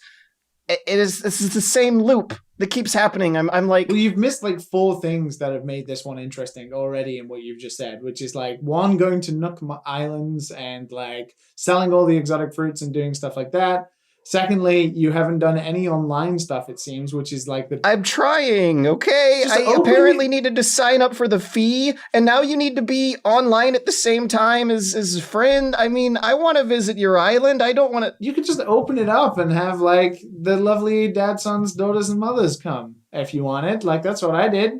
This is the same loop that keeps happening. I'm like, well, you've missed like 4 things that have made this one interesting already in what you've just said, which is like 1, going to Nook Islands and like selling all the exotic fruits and doing stuff like that. Secondly, you haven't done any online stuff, it seems, which is like I'm trying, okay? Just I apparently needed to sign up for the fee, and now you need to be online at the same time as a friend. I mean, I want to visit your island. I don't want to... You could just open it up and have, like, the lovely dad, sons, daughters, and mothers come, if you wanted. Like, that's what I did.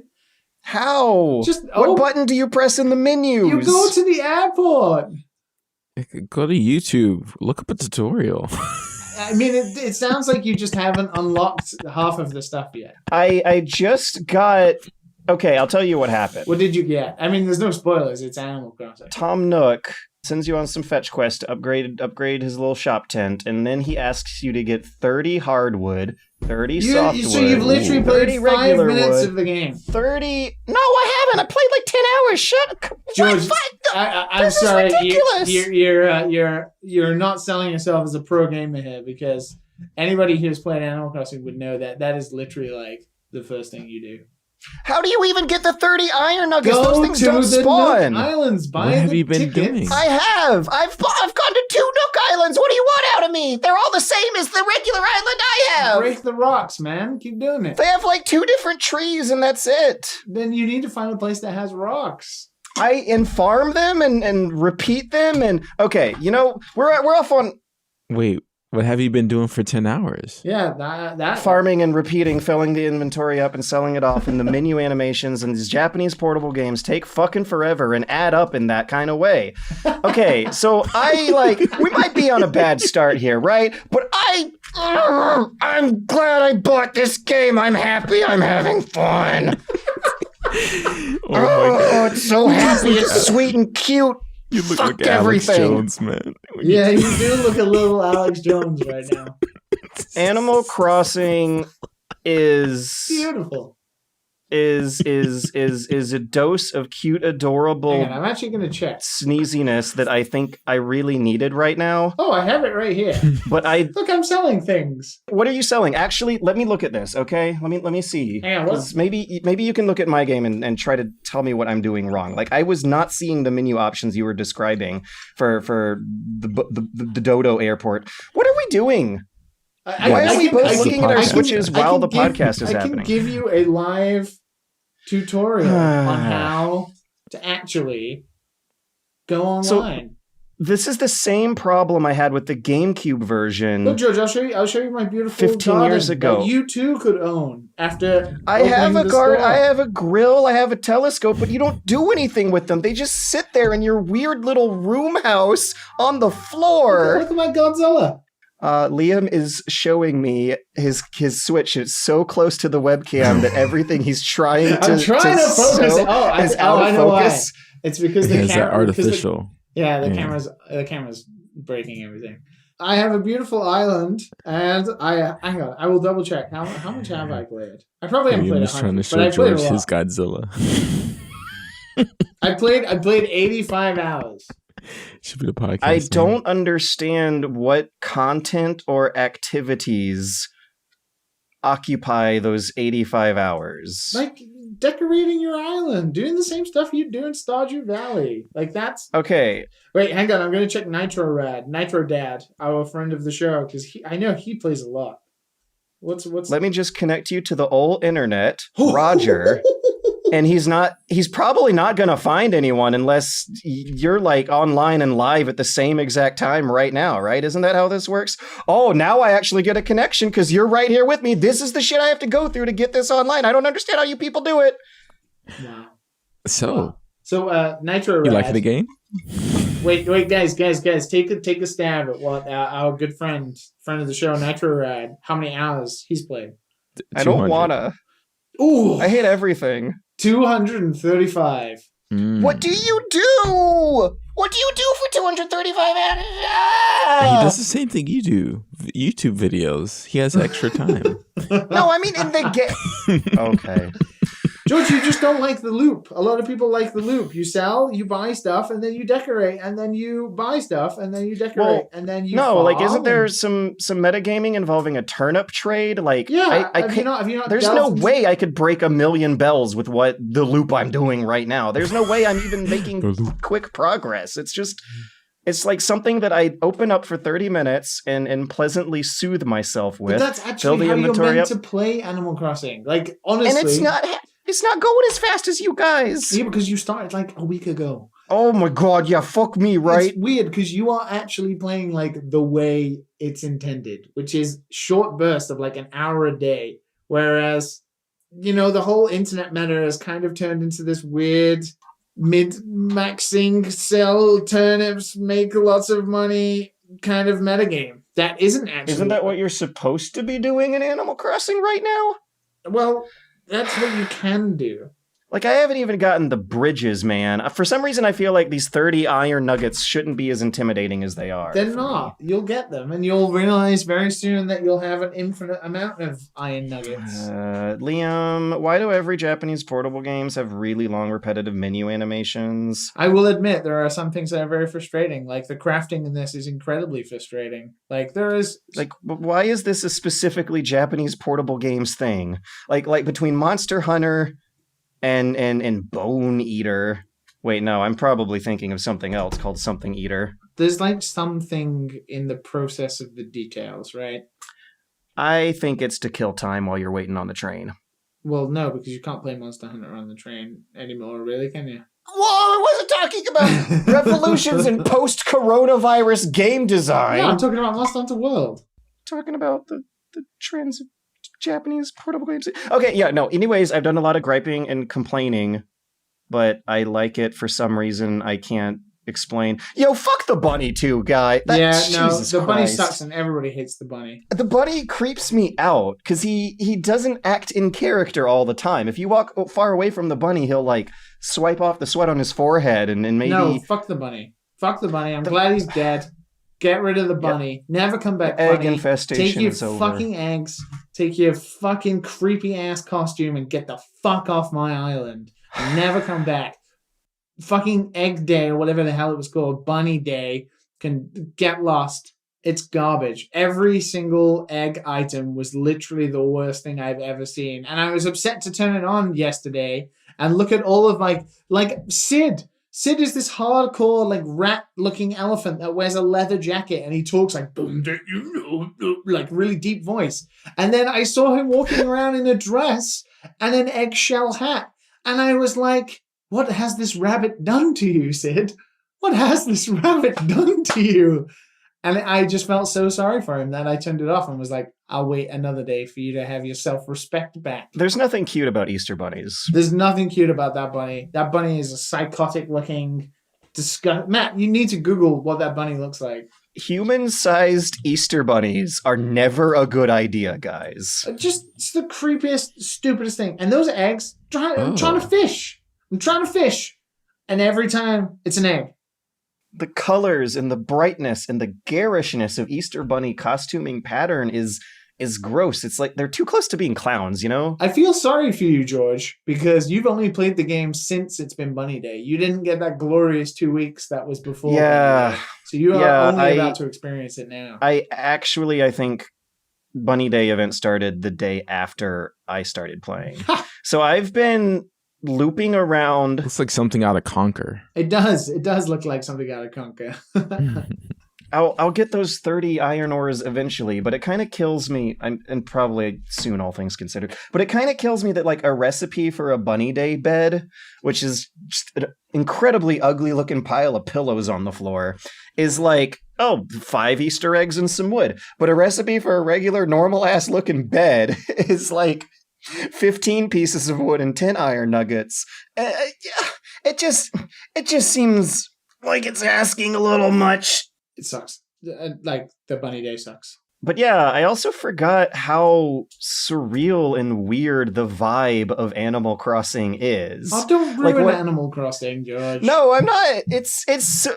How? Just what button do you press in the menus? You go to the airport. Go to YouTube. Look up a tutorial. I mean, it sounds like you just haven't unlocked half of the stuff yet. I just got... Okay, I'll tell you what happened. What did you get? I mean, there's no spoilers. It's Animal Crossing. Tom Nook sends you on some fetch quests to upgrade his little shop tent, and then he asks you to get 30 hardwood, 30 softwood. So you've literally played 5 minutes of the game. 30... No, I haven't. I played like 10 hours. Shut up. George, I'm sorry. Ridiculous. You're not selling yourself as a pro gamer here, because anybody who's played Animal Crossing would know that is literally like the first thing you do. How do you even get the 30 iron nuggets? Go Those things to don't the spawn. Nook Islands. Buy What have the you been tickets. doing? I have. I've gone to 2 Nook Islands. What do you want out of me? They're all the same as the regular island I have. Break the rocks, man. Keep doing it. They have like 2 different trees, and that's it. Then you need to find a place that has rocks. I farm them and repeat them, and okay, we're off on Wait, what have you been doing for 10 hours? Yeah, that farming and repeating, filling the inventory up and selling it off, and the menu animations and these Japanese portable games take fucking forever and add up in that kind of way. Okay, so we might be on a bad start here, right? But I'm glad I bought this game. I'm happy. I'm having fun. Oh, it's so happy. It's sweet and cute. You look Fuck like everything. Alex Jones, man. Yeah, you do look a little Alyx Jones right now. Animal Crossing is Beautiful. is a dose of cute, adorable Hang on, I'm actually going to check. sneeziness that I think I really needed right now. Oh, I have it right here. But Look, I'm selling things. what are you selling? Actually, let me look at this, okay? Let me see. Hang on, what? 'Cause maybe you can look at my game and try to tell me what I'm doing wrong. Like, I was not seeing the menu options you were describing for the Dodo airport. What are we doing? Why are we both looking at our Switches while the podcast is happening? I can give you a live tutorial on how to actually go online. This is the same problem I had with the GameCube version. Look, George, I'll show you my beautiful 15 garden years ago. that you too could own after I have opening a the store. I have a grill, I have a telescope, but you don't do anything with them. They just sit there in your weird little room house on the floor. Look at my Godzilla. Liam is showing me his Switch. It's so close to the webcam that everything he's trying to I'm trying to focus it. is out of I know focus. why. It's because the It's camera artificial. the camera's breaking everything. I have a beautiful island, and hang on, I will double check. How much have I played? I probably haven't played I'm just trying to 100, show but I played a George lot. his Godzilla. I played 85 hours. Should be the podcast. I name. don't understand what content or activities occupy those 85 hours. Like decorating your island, doing the same stuff you do in Stardew Valley. Like that's Okay, Wait, hang on. I'm gonna check Nitro Dad, our friend of the show, because I know he plays a lot. What's? let me just connect you to the old internet, Roger. And he's probably not going to find anyone unless you're like online and live at the same exact time right now, right? Isn't that how this works? Oh, now I actually get a connection because you're right here with me. This is the shit I have to go through to get this online. I don't understand how you people do it. Wow. So, Nitro. you like the game? Wait, guys, take a stab at what our good friend of the show, Nitro Rad, how many hours he's played. I don't wanna. Ooh, I hate everything. 235. What do you do? What do you do for 235 hours? He does the same thing you do. YouTube videos. He has extra time. No, I mean in the game. Okay. George, you just don't like the loop. A lot of people like the loop. You sell, you buy stuff, and then you decorate, and then you buy stuff, and then you decorate, and then you No, like isn't farm there and- some metagaming involving a turnip trade? Like Yeah, I have you not there's delved no into- way I could break 1,000,000 bells with what the loop I'm doing right now. There's no way I'm even making quick progress. It's like something that I open up for 30 minutes and pleasantly soothe myself But with. that's build actually the how you're inventory meant up. to play Animal Crossing. Like, honestly. And it's not going as fast as you guys. Yeah, because you started like a week ago. Oh my god, yeah, fuck me, right? It's weird because you are actually playing like the way it's intended, which is short bursts of like an hour a day. Whereas, the whole internet meta has kind of turned into this weird mid-maxing, sell turnips, make lots of money kind of metagame. That isn't actually... Isn't that what you're supposed to be doing in Animal Crossing right now? Well, that's what you can do. Like, I haven't even gotten the bridges, man. For some reason, I feel like these 30 iron nuggets shouldn't be as intimidating as they are. They're for not. me. You'll get them, and you'll realize very soon that you'll have an infinite amount of iron nuggets. Liam, why do every Japanese portable games have really long, repetitive menu animations? I will admit there are some things that are very frustrating. Like the crafting in this is incredibly frustrating. Like there is Like, why is this a specifically Japanese portable games thing? Like between Monster Hunter and Bone Eater. Wait, no, I'm probably thinking of something else called Something Eater. there's like something in the process of the details, right? I think it's to kill time while you're waiting on the train. Well, no, because you can't play Monster Hunter on the train anymore, really, can you? Whoa, I wasn't talking about revolutions in post-coronavirus game design. No, I'm talking about Monster Hunter World. Talking about the trends of Japanese portable games. Okay, yeah, no. Anyways, I've done a lot of griping and complaining, but I like it for some reason I can't explain. Yo, fuck the bunny too, guy. Jesus the bunny Christ. sucks and everybody hates the bunny. The bunny creeps me out because he doesn't act in character all the time. If you walk far away from the bunny, he'll like swipe off the sweat on his forehead and maybe... No, fuck the bunny. Fuck the bunny. I'm glad he's dead. Get rid of the bunny. Never come back, Egg bunny. infestation Take your is over. fucking eggs. Take your fucking creepy ass costume and get the fuck off my island. Never come back. Fucking Egg Day or whatever the hell it was called, Bunny Day, can get lost. It's garbage. Every single egg item was literally the worst thing I've ever seen. And I was upset to turn it on yesterday and look at all of like Sid. Sid is this hardcore, like, rat-looking elephant that wears a leather jacket, and he talks like, boom, like, really deep voice. And then I saw him walking around in a dress and an eggshell hat. And I was like, what has this rabbit done to you, Sid? what has this rabbit done to you? And I just felt so sorry for him that I turned it off and was like, I'll wait another day for you to have your self-respect back. There's nothing cute about Easter bunnies. There's nothing cute about that bunny. That bunny is a psychotic-looking, Matt, you need to Google what that bunny looks like. Human-sized Easter bunnies are never a good idea, guys. Just it's the creepiest, stupidest thing. And those eggs, I'm trying to fish. I'm trying to fish. And every time, it's an egg. The colors and the brightness and the garishness of Easter bunny costuming pattern is gross. It's like they're too close to being clowns, you know? I feel sorry for you, George, because you've only played the game since it's been Bunny Day. You didn't get that glorious 2 weeks that was before. Yeah. So you are only about to experience it now. I think Bunny Day event started the day after I started playing. So I've been looping around. Looks like something out of Conquer. It does. It does look like something out of Conquer. I'll get those 30 iron ores eventually, but it kind of kills me, and probably soon, all things considered, but it kind of kills me that like a recipe for a Bunny Day bed, which is just an incredibly ugly looking pile of pillows on the floor, is like, 5 Easter eggs and some wood. But a recipe for a regular normal ass looking bed is like 15 pieces of wood and 10 iron nuggets. It just seems like it's asking a little much. It sucks. Like, the Bunny Day sucks. But yeah, I also forgot how surreal and weird the vibe of Animal Crossing is. Oh, don't ruin Animal Crossing, George. No, I'm not. I just said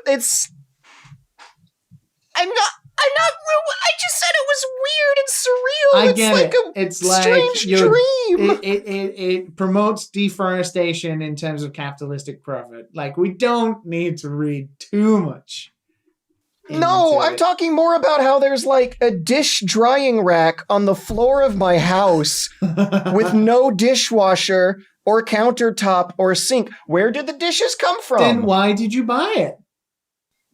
it was weird and surreal. I get it. It's like strange dream. It promotes deforestation in terms of capitalistic profit. Like, we don't need to read too much. No, I'm talking more about how there's like a dish drying rack on the floor of my house with no dishwasher or countertop or sink. Where did the dishes come from? Then why did you buy it?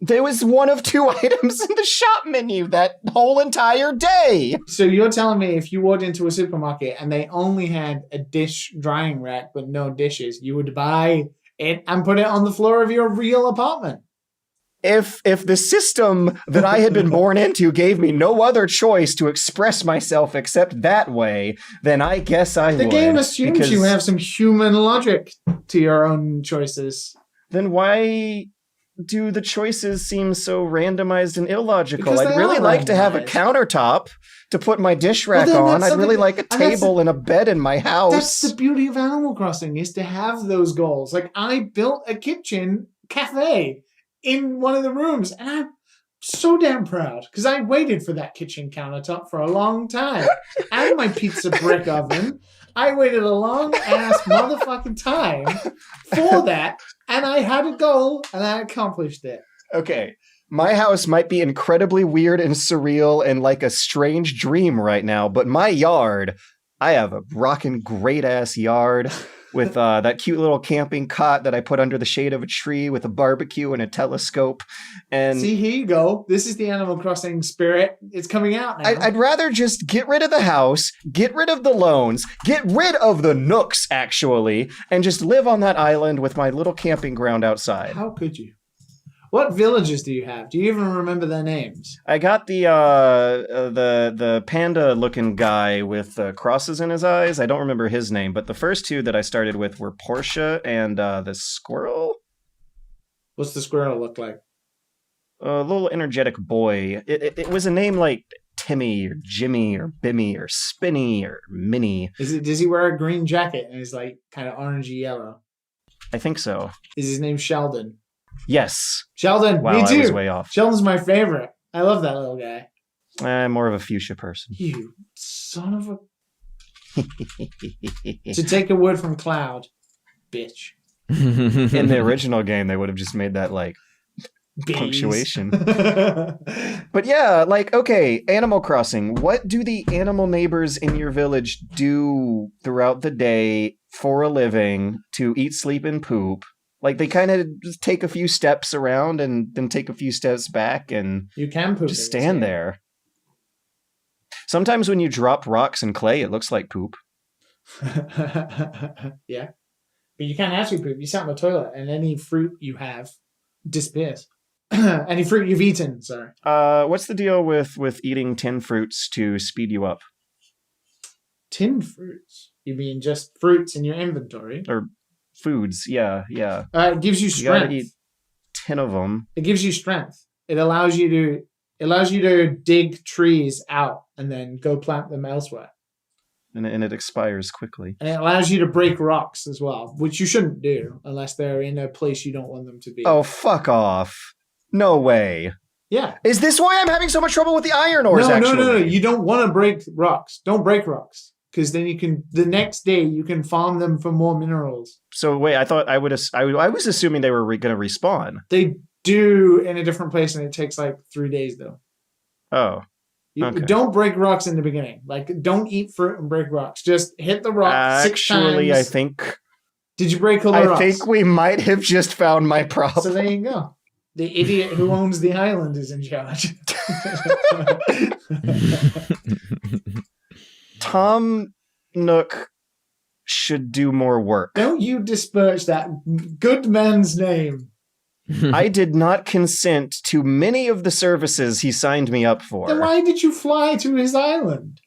There was one of 2 items in the shop menu that whole entire day. So you're telling me if you walked into a supermarket and they only had a dish drying rack but no dishes, you would buy it and put it on the floor of your real apartment? If the system that I had been born into gave me no other choice to express myself except that way, then I guess I would. The game assumes you have some human logic to your own choices. Then why do the choices seem so randomized and illogical? Because I'd really like to have a countertop to put my dish rack on. I'd really like a table and a bed in my house. That's the beauty of Animal Crossing, is to have those goals. Like, I built a kitchen cafe in one of the rooms, and I'm so damn proud because I waited for that kitchen countertop for a long time. And my pizza brick oven. I waited a long ass motherfucking time for that, and I had a goal, and I accomplished it. Okay, my house might be incredibly weird and surreal and like a strange dream right now, but my yard, I have a rockin' great ass yard with that cute little camping cot that I put under the shade of a tree with a barbecue and a telescope. And see, here you go. This is the Animal Crossing spirit. It's coming out now. I'd rather just get rid of the house, get rid of the loans, get rid of the nooks, actually, and just live on that island with my little camping ground outside. How could you? What villages do you have? Do you even remember their names? I got the panda-looking guy with crosses in his eyes. I don't remember his name, but the first 2 that I started with were Portia and the squirrel. What's the squirrel look like? A little energetic boy. It was a name like Timmy or Jimmy or Bimmy or Spinny or Minnie. Does he wear a green jacket and he's like kind of orangey yellow? I think so. Is his name Sheldon? Yes. Sheldon, wow, me too. I was way off. Sheldon's my favorite. I love that little guy. I'm more of a fuchsia person. You son of a... To take a word from Cloud, bitch. In the original game, they would have just made that like Bees. punctuation. But yeah, like, okay, Animal Crossing. What do the animal neighbors in your village do throughout the day for a living to eat, sleep, and poop? Like, they kind of just take a few steps around and then take a few steps back and you can poop just stand there. Sometimes when you drop rocks and clay, it looks like poop. Yeah. But you can't actually poop. You sit on the toilet, and any fruit you have disappears. Any fruit you've eaten, sorry. What's the deal with eating 10 fruits to speed you up? Tinned fruits? You mean just fruits in your inventory? Or foods, yeah. It gives you You gotta strength. eat 10 of them. It gives you strength. It allows you to dig trees out and then go plant them elsewhere. And it expires quickly. And it allows you to break rocks as well, which you shouldn't do unless they're in a place you don't want them to be. Oh, fuck off. No way. Yeah. Is this why I'm having so much trouble with the iron ores, actually? No. You don't want to break rocks. Don't break rocks. Because then the next day you can farm them for more minerals. So wait, I thought I was assuming they were going to respawn. They do in a different place, and it takes like 3 days though. Oh. Okay. Don't break rocks in the beginning. Like, don't eat fruit and break rocks. Just hit the rock 6 times. Actually, I think... Did you break all the rocks? I think we might have just found my problem. So there you go. The idiot who owns the island is in charge. Tom Nook should do more work. Don't you disparage that good man's name. I did not consent to many of the services he signed me up for. Then why did you fly to his island?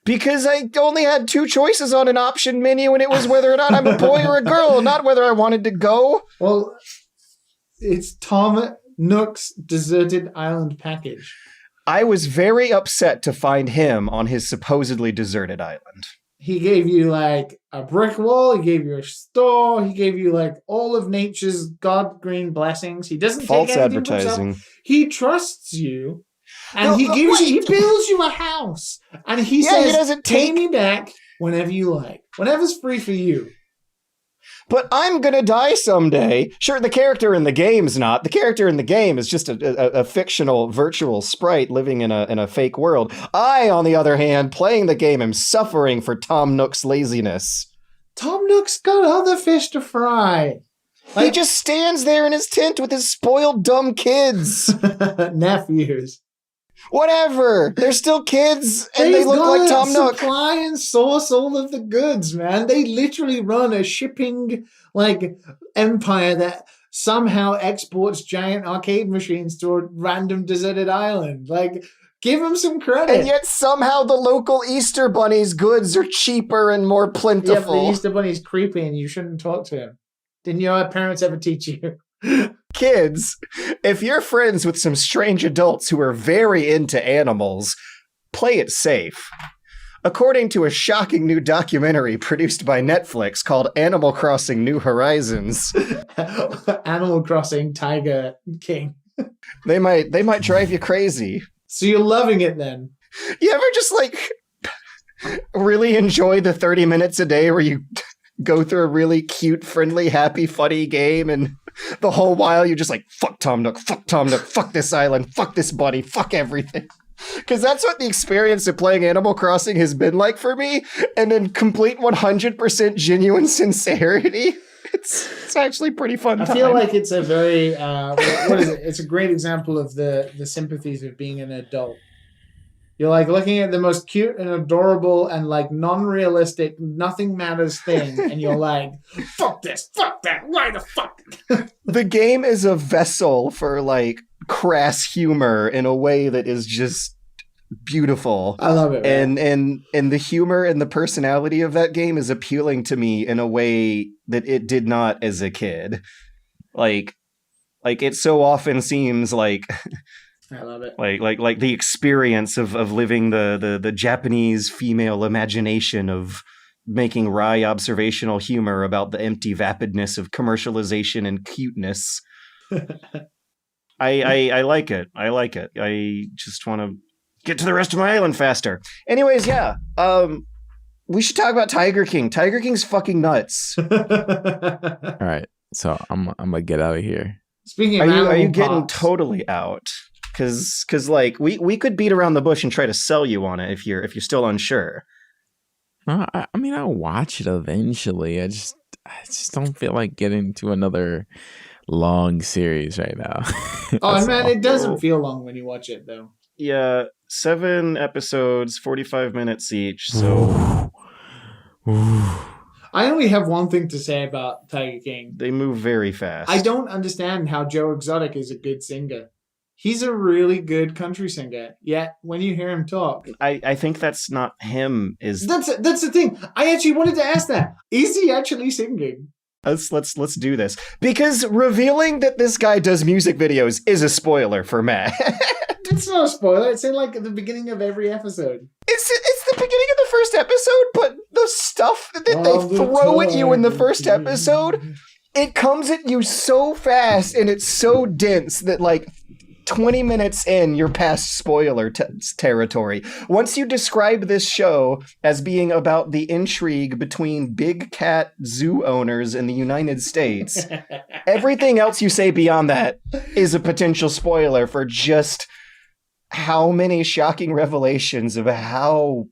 Because I only had 2 choices on an option menu, and it was whether or not I'm a boy or a girl, not whether I wanted to go. Well, it's Tom Nook's deserted island package. I was very upset to find him on his supposedly deserted island. He gave you like a brick wall. He gave you a store. He gave you like all of nature's God green blessings. He doesn't False take anything advertising. For himself. He trusts you, and he builds you a house, and he says, he doesn't "Take me back whenever you like, whenever's free for you." But I'm gonna die someday. Sure, the character in the game's not. The character in the game is just a fictional virtual sprite living in a fake world. I, on the other hand, playing the game, am suffering for Tom Nook's laziness. Tom Nook's got other fish to fry. He just stands there in his tent with his spoiled, dumb kids. Nephews. Whatever. They're still kids, and they look like Tom Nook. Supply and source all of the goods, man. They literally run a shipping empire that somehow exports giant arcade machines to a random deserted island. Give them some credit. And yet somehow the local Easter Bunny's goods are cheaper and more plentiful. Yeah, the Easter Bunny's creepy, and you shouldn't talk to him. Didn't your parents ever teach you? Kids, if you're friends with some strange adults who are very into animals, play it safe. According to a shocking new documentary produced by Netflix called Animal Crossing New Horizons. Animal Crossing Tiger King. They might drive you crazy. So you're loving it then? You ever just really enjoy the 30 minutes a day where you go through a really cute, friendly, happy, funny game, and the whole while you're just like, fuck Tom Nook, fuck this island, fuck this buddy, fuck everything. Because that's what the experience of playing Animal Crossing has been like for me, and in complete 100% genuine sincerity, it's actually pretty fun time. I feel like it's a very, what is it? It's a great example of the sympathies of being an adult. You're looking at the most cute and adorable and non-realistic, nothing matters thing, and you're like, fuck this, fuck that, why the fuck? The game is a vessel for crass humor in a way that is just beautiful. I love it. Man. And the humor and the personality of that game is appealing to me in a way that it did not as a kid. It so often seems I love it. Like the experience of living the Japanese female imagination of making wry observational humor about the empty vapidness of commercialization and cuteness. I like it. I like it. I just want to get to the rest of my island faster. Anyways, yeah. We should talk about Tiger King. Tiger King's fucking nuts. All right. So I'm gonna get out of here. Speaking of are you getting pops, totally out? Because we could beat around the bush and try to sell you on it if you're still unsure. I mean, I'll watch it eventually. I just don't feel like getting to another long series right now. Oh man, it doesn't feel long when you watch it though. Yeah, 7 episodes, 45 minutes each. So I I only have one thing to say about Tiger King. They move very fast. I don't understand how Joe Exotic is a good singer. He's a really good country singer. Yet when you hear him talk, I think that's not him. that's the thing. I actually wanted to ask that. Is he actually singing? Let's do this, because revealing that this guy does music videos is a spoiler for Matt. It's not a spoiler. It's in like at the beginning of every episode. It's the beginning of the first episode, but the stuff that they throw at you in the first episode, it comes at you so fast and it's so dense that like 20 minutes in, you're past spoiler territory. Once you describe this show as being about the intrigue between big cat zoo owners in the United States, everything else you say beyond that is a potential spoiler for just how many shocking revelations of how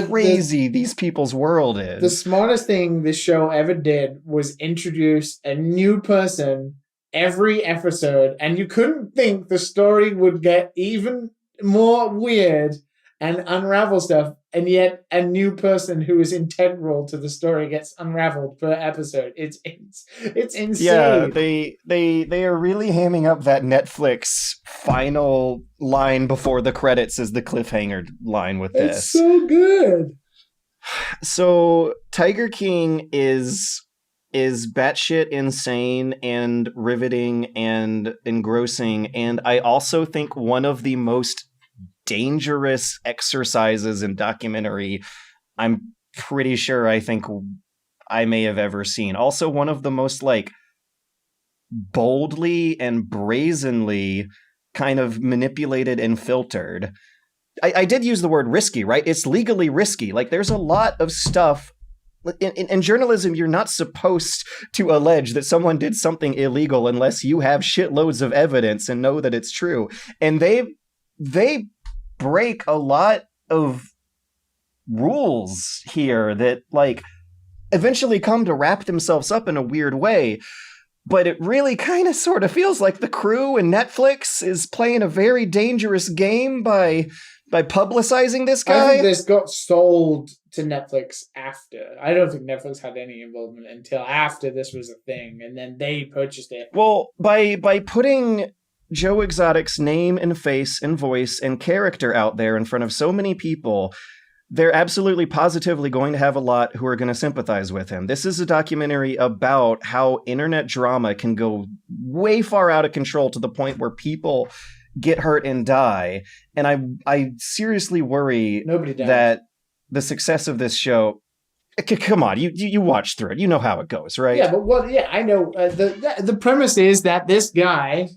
crazy these people's world is. The smartest thing this show ever did was introduce a new person every episode, and you couldn't think the story would get even more weird and unravel stuff, and yet a new person who is integral to the story gets unraveled per episode. It's insane. Yeah, they are really hamming up that Netflix final line before the credits as the cliffhanger line with this. It's so good. So Tiger King is batshit insane and riveting and engrossing, and I also think one of the most dangerous exercises in documentary I'm pretty sure I think I may have ever seen. Also one of the most like boldly and brazenly kind of manipulated and filtered. I did use the word risky, right? It's legally risky. Like there's a lot of stuff in journalism, you're not supposed to allege that someone did something illegal unless you have shitloads of evidence and know that it's true. And they break a lot of rules here that like eventually come to wrap themselves up in a weird way. But it really kind of sort of feels like the crew and Netflix is playing a very dangerous game by publicizing this guy. I think this got sold to Netflix after. I don't think Netflix had any involvement until after this was a thing, and then they purchased it. Well, by putting Joe Exotic's name and face and voice and character out there in front of so many people, they're absolutely positively going to have a lot who are going to sympathize with him. This is a documentary about how internet drama can go way far out of control to the point where people get hurt and die. And I seriously worry that the success of this show... Come on, you watch through it. You know how it goes, right? Yeah, but I know. The premise is that this guy,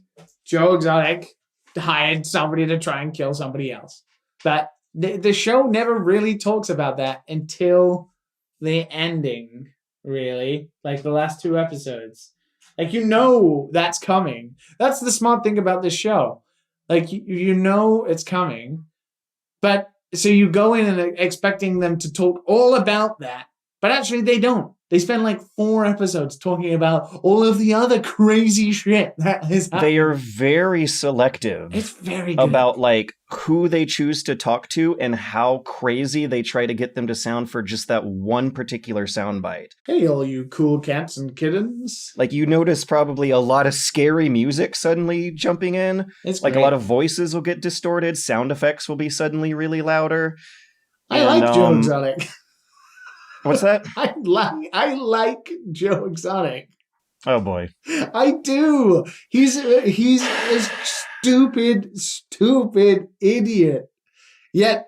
Joe Exotic, hired somebody to try and kill somebody else. But the show never really talks about that until the ending, really. Like the last 2 episodes. Like, you know that's coming. That's the smart thing about this show. Like, you know it's coming. But, so you go in and expecting them to talk all about that. But actually, they don't. They spend like 4 episodes talking about all of the other crazy shit that is happening. They are very selective. It's very good. About like who they choose to talk to and how crazy they try to get them to sound for just that one particular soundbite. Hey, all you cool cats and kittens. Like you notice probably a lot of scary music suddenly jumping in. It's like great. A lot of voices will get distorted. Sound effects will be suddenly really louder. I like Joe Exotic. What's that? I like Joe Exotic. Oh boy. I do. He's a stupid idiot. Yet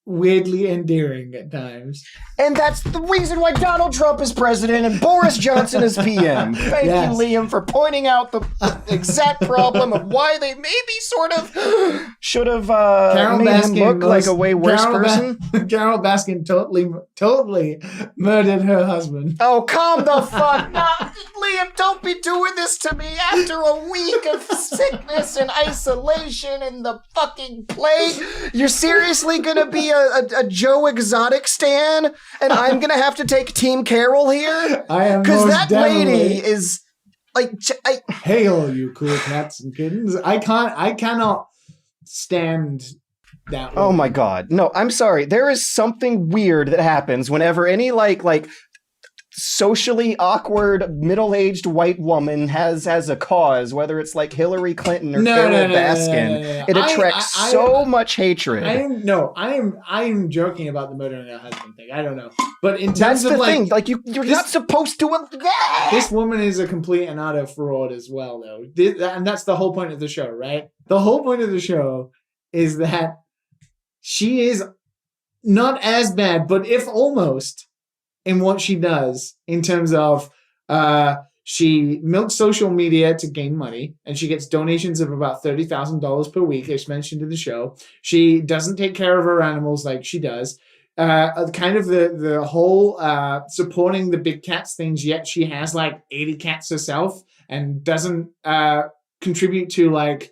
weirdly endearing at times. And that's the reason why Donald Trump is president and Boris Johnson is PM. Thank you, Liam, for pointing out the exact problem of why they maybe sort of should have made him look like a way worse person. Carol Baskin totally murdered her husband. Oh, calm the fuck down. Liam, don't be doing this to me after a week of sickness and isolation and the fucking plague. You're seriously gonna be a Joe Exotic stan, and I'm gonna have to take Team Carol here? I am, because that lady is like. Hail, you cool cats and kittens! I cannot stand that. Oh my god! No, I'm sorry. There is something weird that happens whenever any like socially awkward middle-aged white woman has as a cause, whether it's like Hillary Clinton or Carol Baskin. It attracts so much hatred. I am joking about the murdering her husband thing. I don't know, but in terms That's of the like, thing. Like you're not supposed to. This woman is a complete and utter fraud as well, though, and that's the whole point of the show, right? The whole point of the show is that she is not as bad, but if almost, in what she does in terms of she milks social media to gain money, and she gets donations of about $30,000 per week, as mentioned in the show. She doesn't take care of her animals like she does. Kind of the whole supporting the big cats things, yet she has like 80 cats herself and doesn't contribute to like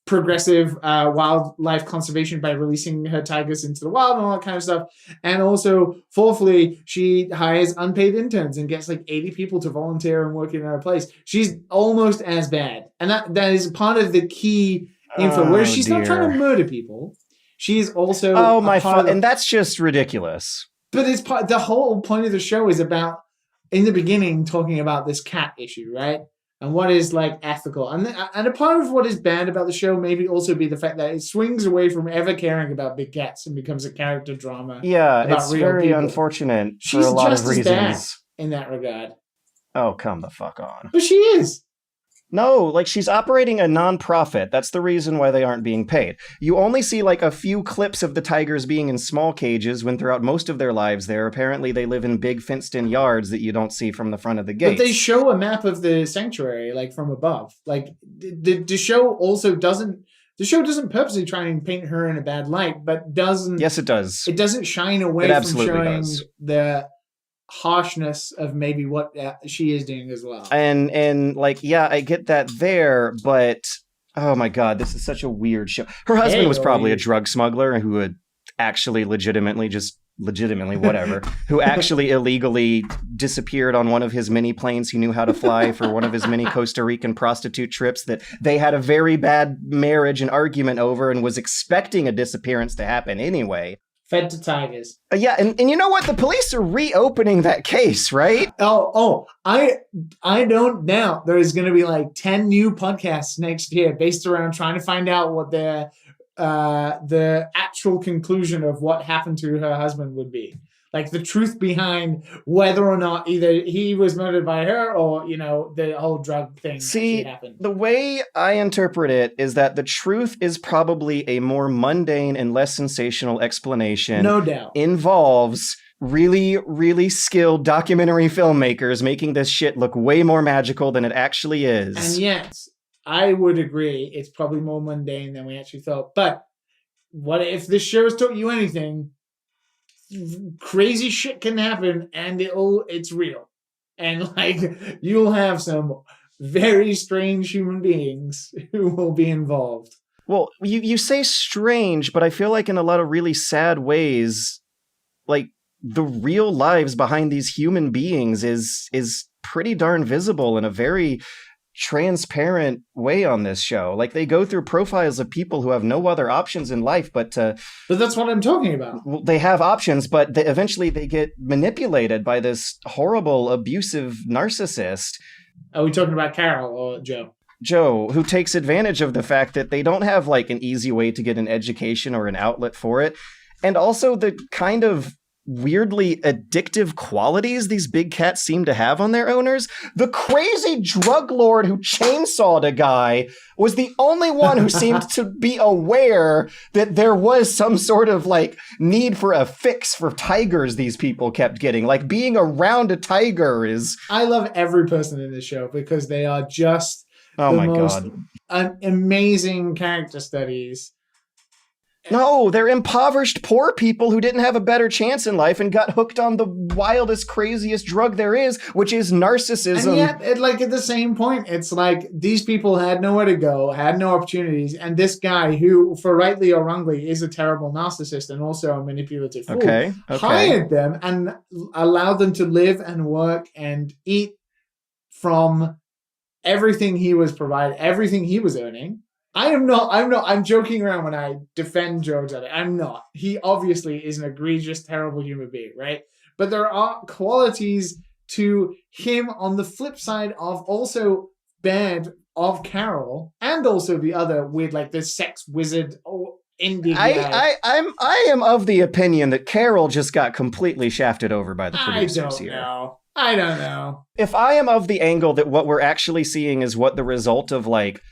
progressive wildlife conservation by releasing her tigers into the wild and all that kind of stuff. And also, fourthly, she hires unpaid interns and gets like 80 people to volunteer and work in her place. She's almost as bad. And that is part of the key info, where she's not trying to murder people. She's also and that's just ridiculous. But it's the whole point of the show is about, in the beginning, talking about this cat issue, right? And what is like ethical. And a part of what is bad about the show maybe also be the fact that it swings away from ever caring about big cats and becomes a character drama. Yeah, it's very unfortunate for a lot of reasons. She's just as bad in that regard. Oh, come the fuck on. But she is. No, like she's operating a non-profit. That's the reason why they aren't being paid. You only see like a few clips of the tigers being in small cages when throughout most of their lives there, apparently they live in big fenced-in yards that you don't see from the front of the gates. But they show a map of the sanctuary like from above. Like the show also doesn't... The show doesn't purposely try and paint her in a bad light, but doesn't... Yes, it does. It doesn't shine away from showing the harshness of maybe what she is doing as well. And like, yeah, I get that there, but oh my God, this is such a weird show. Her husband was probably a drug smuggler who had actually legitimately whatever, who actually illegally disappeared on one of his mini planes he knew how to fly for one of his mini Costa Rican prostitute trips that they had a very bad marriage and argument over and was expecting a disappearance to happen anyway. Fed to tigers. Yeah, and you know what? The police are reopening that case, right? I don't doubt there is going to be like 10 new podcasts next year based around trying to find out what the actual conclusion of what happened to her husband would be. Like the truth behind whether or not either he was murdered by her or, you know, the whole drug thing happened. The way I interpret it is that the truth is probably a more mundane and less sensational explanation. No doubt. Involves really, really skilled documentary filmmakers making this shit look way more magical than it actually is. And yes, I would agree. It's probably more mundane than we actually thought. But what if this show has taught you anything? Crazy shit can happen and it's real. And like you'll have some very strange human beings who will be involved. Well, you say strange, but I feel like in a lot of really sad ways, like the real lives behind these human beings is pretty darn visible in a very transparent way on this show. Like they go through profiles of people who have no other options in life but that's what I'm talking about. They have options, but eventually they get manipulated by this horrible abusive narcissist. Are we talking about Carol or Joe? Joe, who takes advantage of the fact that they don't have like an easy way to get an education or an outlet for it, and also the kind of weirdly addictive qualities these big cats seem to have on their owners. The crazy drug lord who chainsawed a guy was the only one who seemed to be aware that there was some sort of like need for a fix for tigers these people kept getting. Like being around a tiger is... I love every person in this show because they are just amazing character studies. No, they're impoverished poor people who didn't have a better chance in life and got hooked on the wildest, craziest drug there is, which is narcissism. And yet, at the same point, it's like these people had nowhere to go, had no opportunities, and this guy who, for rightly or wrongly, is a terrible narcissist and also a manipulative fool, hired them and allowed them to live and work and eat from everything he was provided, everything he was earning. I'm joking around when I defend Joe Exotic. I'm not. He obviously is an egregious, terrible human being, right? But there are qualities to him on the flip side of also bad of Carol, and also the other with like the sex wizard or indie guy. I am of the opinion that Carol just got completely shafted over by the producers here. I don't know. If I am of the angle that what we're actually seeing is what the result of like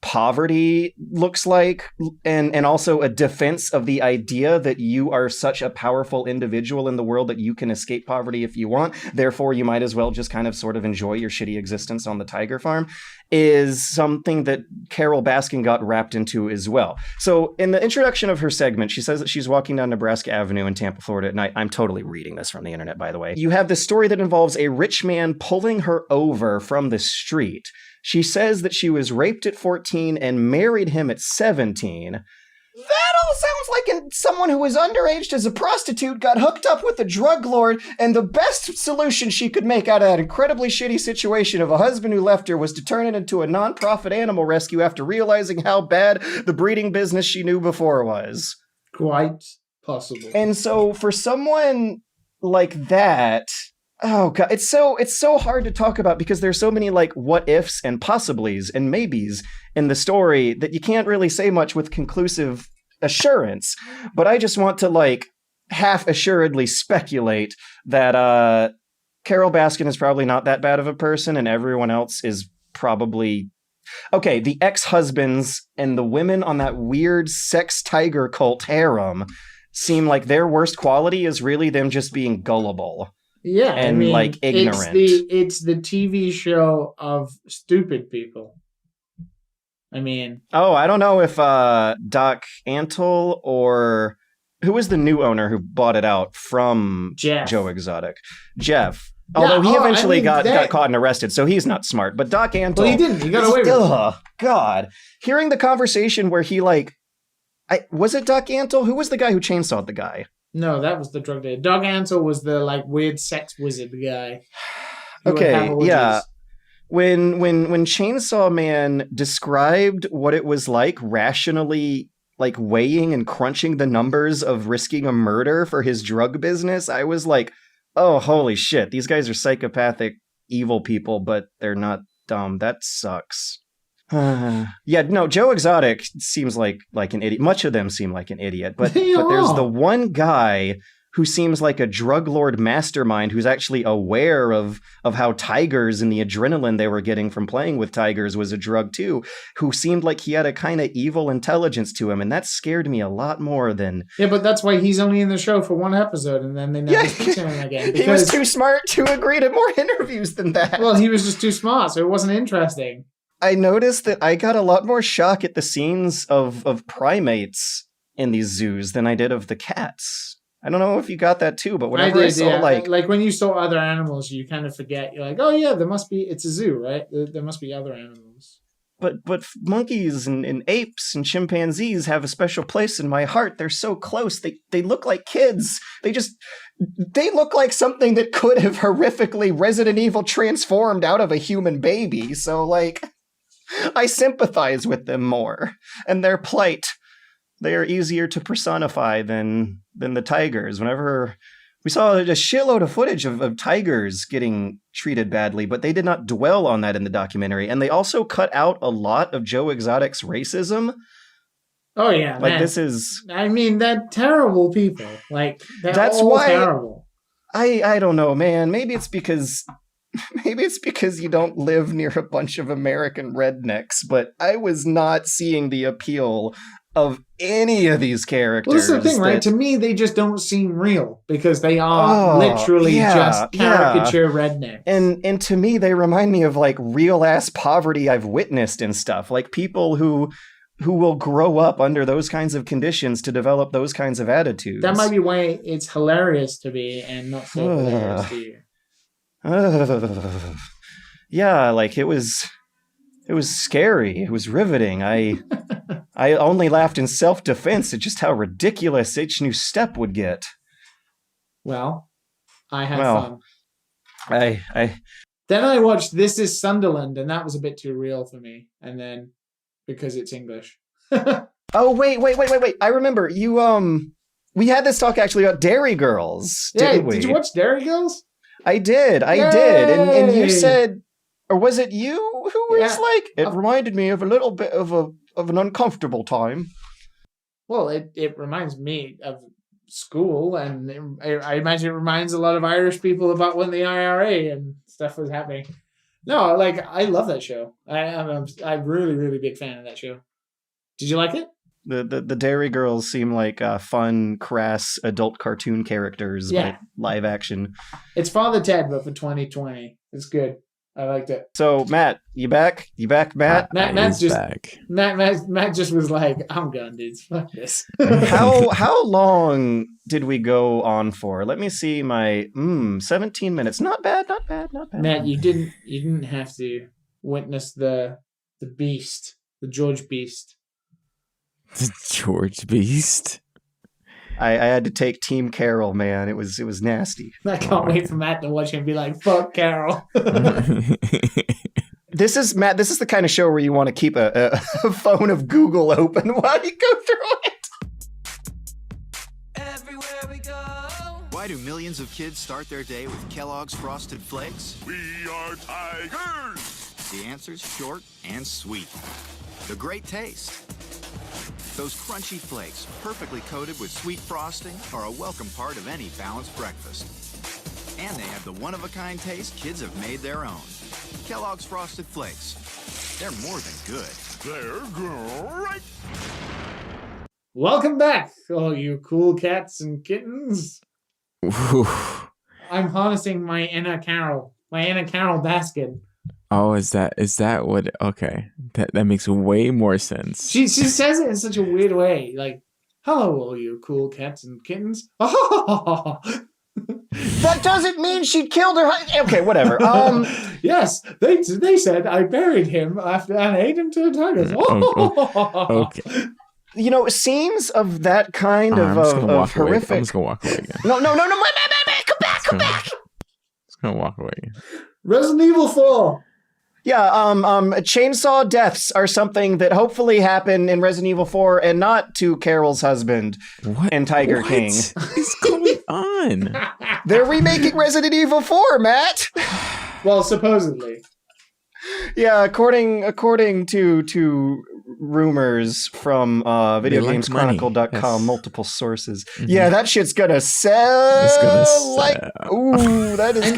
poverty looks like, and also a defense of the idea that you are such a powerful individual in the world that you can escape poverty if you want, therefore you might as well just kind of sort of enjoy your shitty existence on the tiger farm, is something that Carol Baskin got wrapped into as well. So in the introduction of her segment, she says that she's walking down Nebraska Avenue in Tampa, Florida at night. I'm totally reading this from the internet, by the way. You have this story that involves a rich man pulling her over from the street. She says that she was raped at 14 and married him at 17. That all sounds like someone who was underage as a prostitute got hooked up with a drug lord, and the best solution she could make out of that incredibly shitty situation of a husband who left her was to turn it into a non-profit animal rescue after realizing how bad the breeding business she knew before was. Quite possible. And so for someone like that... Oh god, it's so hard to talk about because there's so many like what ifs and possiblies and maybes in the story that you can't really say much with conclusive assurance. But I just want to like half assuredly speculate that Carol Baskin is probably not that bad of a person, and everyone else is probably okay. The ex-husbands and the women on that weird sex tiger cult harem seem like their worst quality is really them just being gullible. Yeah, and I mean, like ignorant. It's the TV show of stupid people. I mean, I don't know if Doc Antle or who was the new owner who bought it out from Joe Exotic, Jeff. Although he eventually got caught and arrested, so he's not smart. But Doc Antle, well, he didn't. He got away with it. God, hearing the conversation where he like, was it Doc Antle? Who was the guy who chainsawed the guy? No, that was the drug dealer. Doug Antle was the like weird sex wizard guy. Okay, yeah. When Chainsaw Man described what it was like rationally, like weighing and crunching the numbers of risking a murder for his drug business, I was like, oh, holy shit, these guys are psychopathic, evil people, but they're not dumb. That sucks. Yeah, no, Joe Exotic seems like an idiot. Much of them seem like an idiot, but there's the one guy who seems like a drug lord mastermind who's actually aware of how tigers and the adrenaline they were getting from playing with tigers was a drug too, who seemed like he had a kind of evil intelligence to him, and that scared me a lot more than... Yeah, but that's why he's only in the show for one episode, and then they never speak to him again. He was too smart to agree to more interviews than that. Well, he was just too smart, so it wasn't interesting. I noticed that I got a lot more shock at the scenes of primates in these zoos than I did of the cats. I don't know if you got that too, but whenever I saw like when you saw other animals, you kind of forget. You're like, oh yeah, it's a zoo, right? There must be other animals. But monkeys and apes and chimpanzees have a special place in my heart. They're so close. They look like kids. They look like something that could have horrifically Resident Evil transformed out of a human baby. So like, I sympathize with them more, and their plight. They are easier to personify than the tigers. Whenever we saw a shitload of footage of tigers getting treated badly, but they did not dwell on that in the documentary. And they also cut out a lot of Joe Exotic's racism. Oh yeah, like man. This is. I mean, they're terrible people. Like that's all why terrible. I don't know, man. Maybe it's because you don't live near a bunch of American rednecks. But I was not seeing the appeal of any of these characters. Well, that's the thing, right? To me, they just don't seem real because they are literally just caricature rednecks. And to me, they remind me of like real ass poverty I've witnessed and stuff. Like people who will grow up under those kinds of conditions to develop those kinds of attitudes. That might be why it's hilarious to me and not so hilarious to you. Yeah, like it was scary. It was riveting. I only laughed in self-defense at just how ridiculous each new step would get. Well, I had fun. Then I watched This Is Sunderland, and that was a bit too real for me. And then, because it's English. Oh, wait. I remember, you, we had this talk actually about Dairy Girls, didn't we? Did you watch Dairy Girls? I did. And you Yay! said, or was it you who was Yeah. like, it reminded me of a little bit of an uncomfortable time. Well, it reminds me of school, and I imagine it reminds a lot of Irish people about when the IRA and stuff was happening. No, like, I love that show. I'm a really, really big fan of that show. Did you like it? The Dairy Girls seem like fun, crass adult cartoon characters, Yeah. but live action. It's Father Ted, but for 2020. It's good. I liked it. So, Matt, you back? You back, Matt? Matt's just back. Matt just was like, I'm gone, dudes. Fuck this. How long did we go on for? Let me see my 17 minutes. Not bad. Matt, you didn't have to witness the beast, the George Beast. The George Beast. I had to take Team Carol, man. It was nasty. I can't wait for Matt to watch him be like, fuck Carol. This is Matt. This is the kind of show where you want to keep a phone of Google open while you go through it. Everywhere we go. Why do millions of kids start their day with Kellogg's Frosted Flakes? We are tigers! The answer's short and sweet. The great taste. Those crunchy flakes, perfectly coated with sweet frosting, are a welcome part of any balanced breakfast. And they have the one-of-a-kind taste kids have made their own. Kellogg's Frosted Flakes. They're more than good. They're great! Welcome back, all you cool cats and kittens. I'm harnessing my inner Carol basket. Oh, is that what? Okay, that makes way more sense. She says it in such a weird way, like, "Hello, all you cool cats and kittens." That doesn't mean she killed her. Okay, whatever. Yes, they said I buried him after and ate him to the tigers. Okay. You know, scenes of that kind I'm just gonna walk away. horrific. I'm just gonna walk away again. No, come back. Just gonna walk away again. Resident Evil 4. Yeah, chainsaw deaths are something that hopefully happen in Resident Evil 4 and not to Carol's husband and Tiger King. What is going on? They're remaking Resident Evil 4, Matt. Well, supposedly. Yeah, according to rumors from videogameschronicle.com, Yes. multiple sources. Mm-hmm. Yeah, that shit's gonna sell. It's gonna sell. Ooh, that is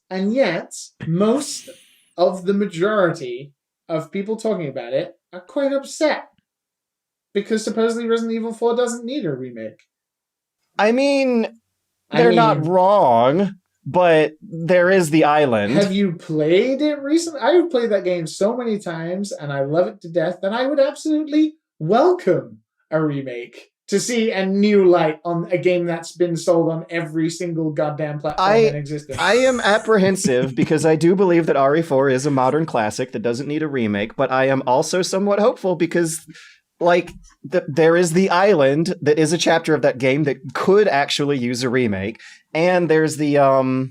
And yet, most of the majority of people talking about it are quite upset because supposedly Resident Evil 4 doesn't need a remake. I mean, they're not wrong, but there is the island. Have you played it recently? I've played that game so many times and I love it to death, and I would absolutely welcome a remake to see a new light on a game that's been sold on every single goddamn platform in existence. I am apprehensive because I do believe that RE4 is a modern classic that doesn't need a remake, but I am also somewhat hopeful because, like, there is the island that is a chapter of that game that could actually use a remake, and there's the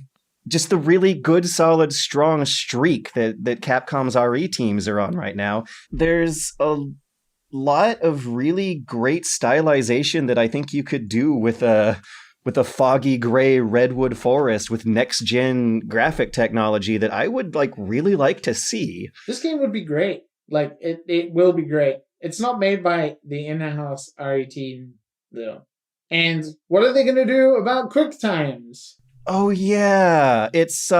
just the really good, solid, strong streak that Capcom's RE teams are on right now. There's a lot of really great stylization that I think you could do with a foggy gray redwood forest with next gen graphic technology that I would really like to see. This game would be great. Like it will be great. It's not made by the in-house RE team though. And what are they going to do about quick times? Oh yeah, it's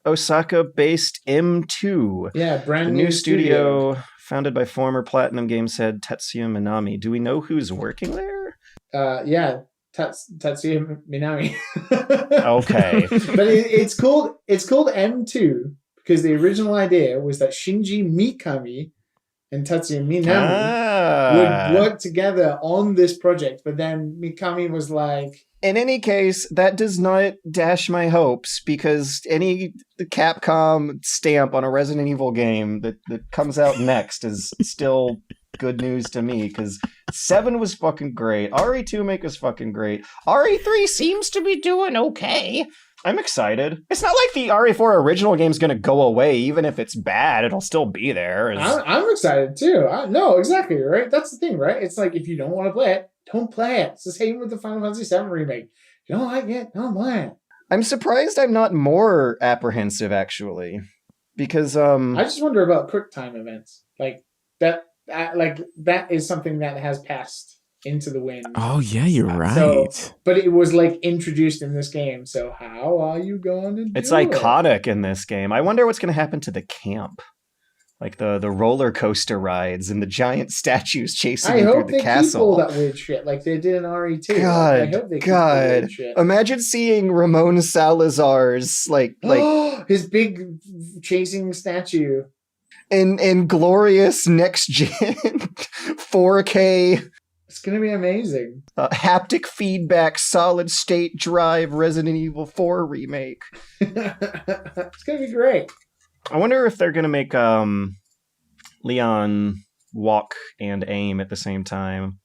Osaka-based M2. Yeah, brand new new studio founded by former Platinum Games head Tetsuya Minami. Do we know who's working there? Yeah, Tetsuya Minami. Okay. But it's called M2 because the original idea was that Shinji Mikami and Tetsuya Minami would work together on this project, but then Mikami was like... In any case, that does not dash my hopes, because any Capcom stamp on a Resident Evil game that comes out next is still good news to me, because 7 was fucking great. RE2 Make was fucking great. RE3 seems to be doing okay. I'm excited. It's not like the RE4 original game's going to go away. Even if it's bad, it'll still be there. I'm excited too. No, exactly, right? That's the thing, right? It's like, if you don't want to play it, don't play it. It's the same with the Final Fantasy VII Remake. If you don't like it, don't play it. I'm surprised I'm not more apprehensive, actually, because I just wonder about QuickTime events. Like that is something that has passed into the wind. Oh yeah, you're right. So, but it was like introduced in this game. So how are you going to do it's it? iconic in this game. I wonder what's going to happen to the camp. Like the roller coaster rides and the giant statues chasing you through the castle. Keep all that weird shit like they did in RE2. God, I hope they keep all that weird shit. Imagine seeing Ramon Salazar's like his big chasing statue in glorious next gen 4K. It's gonna be amazing. Haptic feedback, solid state drive, Resident Evil 4 remake. It's gonna be great. I wonder if they're going to make Leon walk and aim at the same time.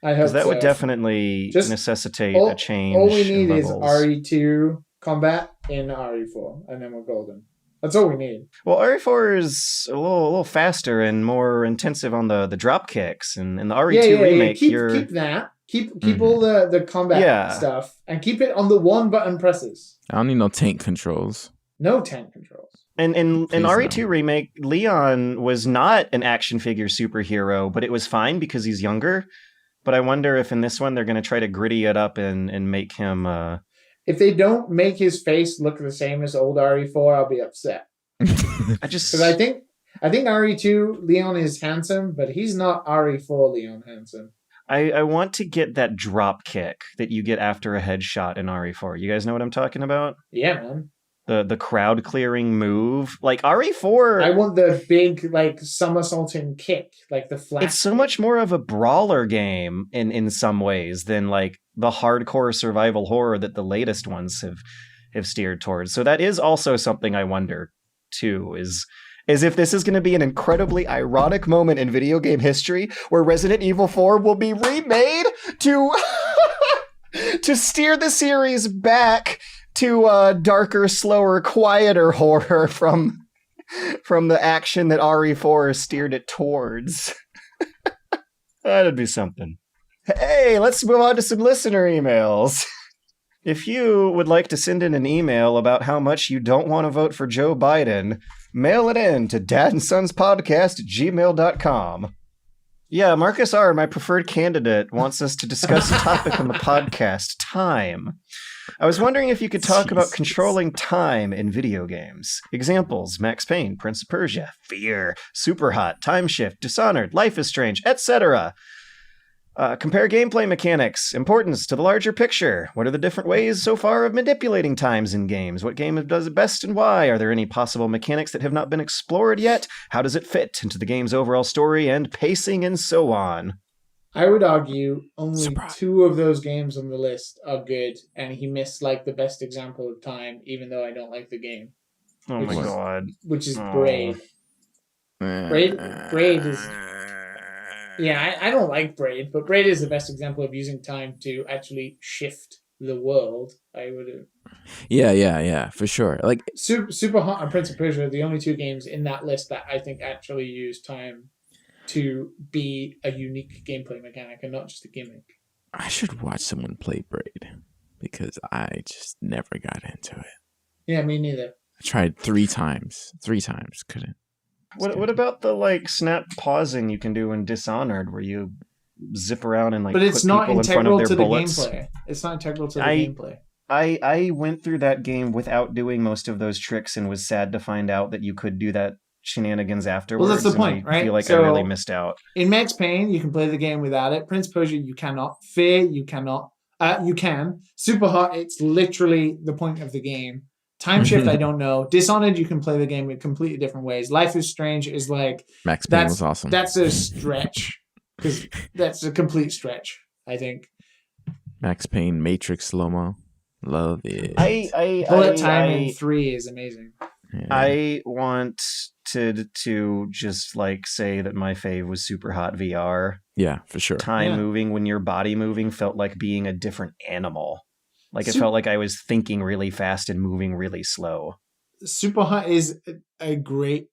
I hope because that so. would definitely necessitate a change. All we need is levels. RE2 combat in RE4, and then we're golden. That's all we need. Well, RE4 is a little faster and more intensive on the drop kicks, and in the RE2 remake, keep that. Keep all the combat stuff, and keep it on the one button presses. I don't need no tank controls. No tank controls. And in RE2 remake, Leon was not an action figure superhero, but it was fine because he's younger. But I wonder if in this one they're going to try to gritty it up and make him... If they don't make his face look the same as old RE4, I'll be upset. Because I think RE2 Leon is handsome, but he's not RE4 Leon handsome. I want to get that drop kick that you get after a headshot in RE4. You guys know what I'm talking about? Yeah, man. The crowd clearing move. Like RE4... I want the big, like, somersaulting kick, like the flat. It's so much more of a brawler game in some ways than, like, the hardcore survival horror that the latest ones have steered towards. So that is also something I wonder, too, is if this is going to be an incredibly ironic moment in video game history where Resident Evil 4 will be remade to to steer the series back to darker, slower, quieter horror from the action that RE4 steered it towards. That'd be something. Hey, let's move on to some listener emails. If you would like to send in an email about how much you don't want to vote for Joe Biden, mail it in to dadandsonspodcast@gmail.com. Yeah, Marcus R., my preferred candidate, wants us to discuss a topic on the podcast, time. I was wondering if you could talk about controlling time in video games. Examples: Max Payne, Prince of Persia, Fear, Superhot, Time Shift, Dishonored, Life is Strange, etc. Compare gameplay mechanics, importance to the larger picture. What are the different ways so far of manipulating times in games? What game does it best and why? Are there any possible mechanics that have not been explored yet? How does it fit into the game's overall story and pacing and so on? I would argue only 2 of those games on the list are good, and he missed like the best example of time, even though I don't like the game. Oh my god. Which is Braid. Braid is... Yeah, I don't like Braid, but Braid is the best example of using time to actually shift the world. I would have... Yeah, for sure. Like Superhot and Prince of Persia are the only 2 games in that list that I think actually use time to be a unique gameplay mechanic and not just a gimmick. I should watch someone play Braid because I just never got into it. Yeah, me neither. I tried 3 times. 3 times, couldn't. What about the like snap pausing you can do in Dishonored where you zip around and like but it's put not people in front of their bullets? Gameplay. It's not integral to the gameplay. I went through that game without doing most of those tricks and was sad to find out that you could do that shenanigans afterwards. Well, that's the point, right? I feel like I really missed out. In Max Payne, you can play the game without it. Prince of Persia, you cannot. Fear, you cannot. You can. Superhot, it's literally the point of the game. Time Shift, I don't know. Dishonored, you can play the game in completely different ways. Life is Strange is like... Max Payne was awesome. That's a stretch. Because that's a complete stretch, I think. Max Payne, Matrix slow-mo. Love it. Bullet time in 3 is amazing. Yeah. I want to just like say that my fave was Superhot VR. Yeah, for sure. Time moving when your body moving felt like being a different animal. Like it felt like I was thinking really fast and moving really slow. Superhot is a great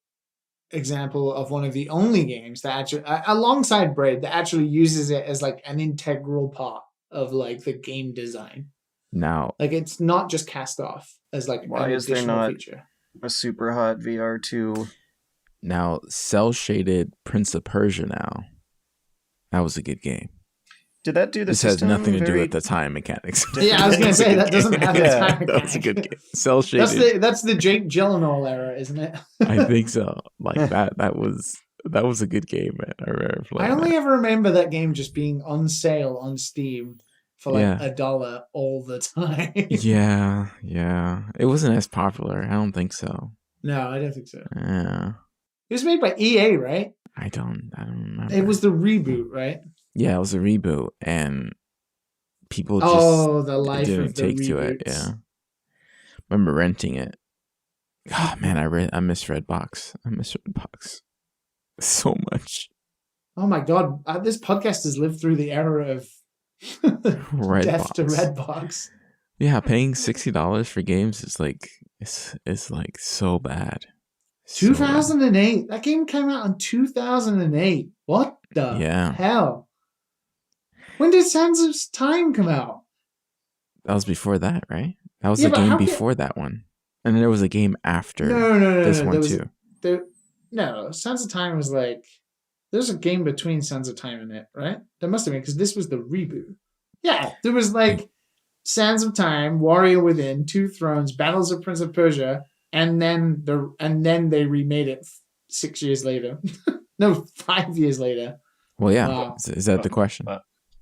example of one of the only games that actually, alongside Braid, that actually uses it as like an integral part of like the game design. Now, Like it's not just cast off as like Why an is there additional not feature. a super hot VR2? now, cell shaded Prince of Persia. Now, that was a good game. Did that do the This has system nothing to do very with the time mechanics. Yeah, I was gonna say that doesn't have a Yeah. time That was a good mechanic. game. Cell shaded. That's the Jake Gyllenhaal era, isn't it? I think so. Like that was a good game, man. I remember I playing only that. ever remember that game just being on sale on Steam for like Yeah. $1 all the time. Yeah. It wasn't as popular. I don't think so. No, I don't think so. Yeah. It was made by EA, right? I don't remember. It was the reboot, right? Yeah, it was a reboot, and people just The life didn't of the take to it. reboots. Yeah. Remember renting it. Oh man, I miss Redbox. I miss Redbox so much. Oh my god, this podcast has lived through the era of death to Redbox. Yeah, paying $60 for games is like it's like so bad. So bad. 2008. That game came out in 2008. What the hell? When did Sands of Time come out? That was before that, right? That was Yeah, the but game how before that one. And then there was a game after No. this one too. No, Sands of Time was like there's a game between Sands of Time and it, right? There must have been because this was the reboot. Yeah, there was like Sands of Time, Warrior Within, Two Thrones, Battles of Prince of Persia, and then they remade it 6 years later. No, 5 years later. Well, yeah. Wow. Is that the question?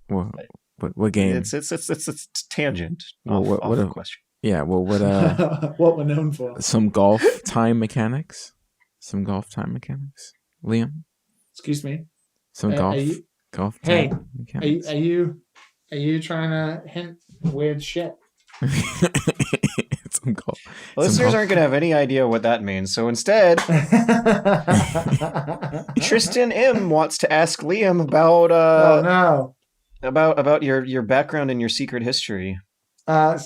What game? It's tangent. Well, what the a question. Yeah. Well, what what we're known for? Some golf time mechanics. Liam. Excuse me. Some golf. Hey, time mechanics. are you trying to hint weird shit? Some golf. Listeners aren't going to have any idea what that means. So instead, Tristan M wants to ask Liam about oh no. about your background and your secret history. Okay,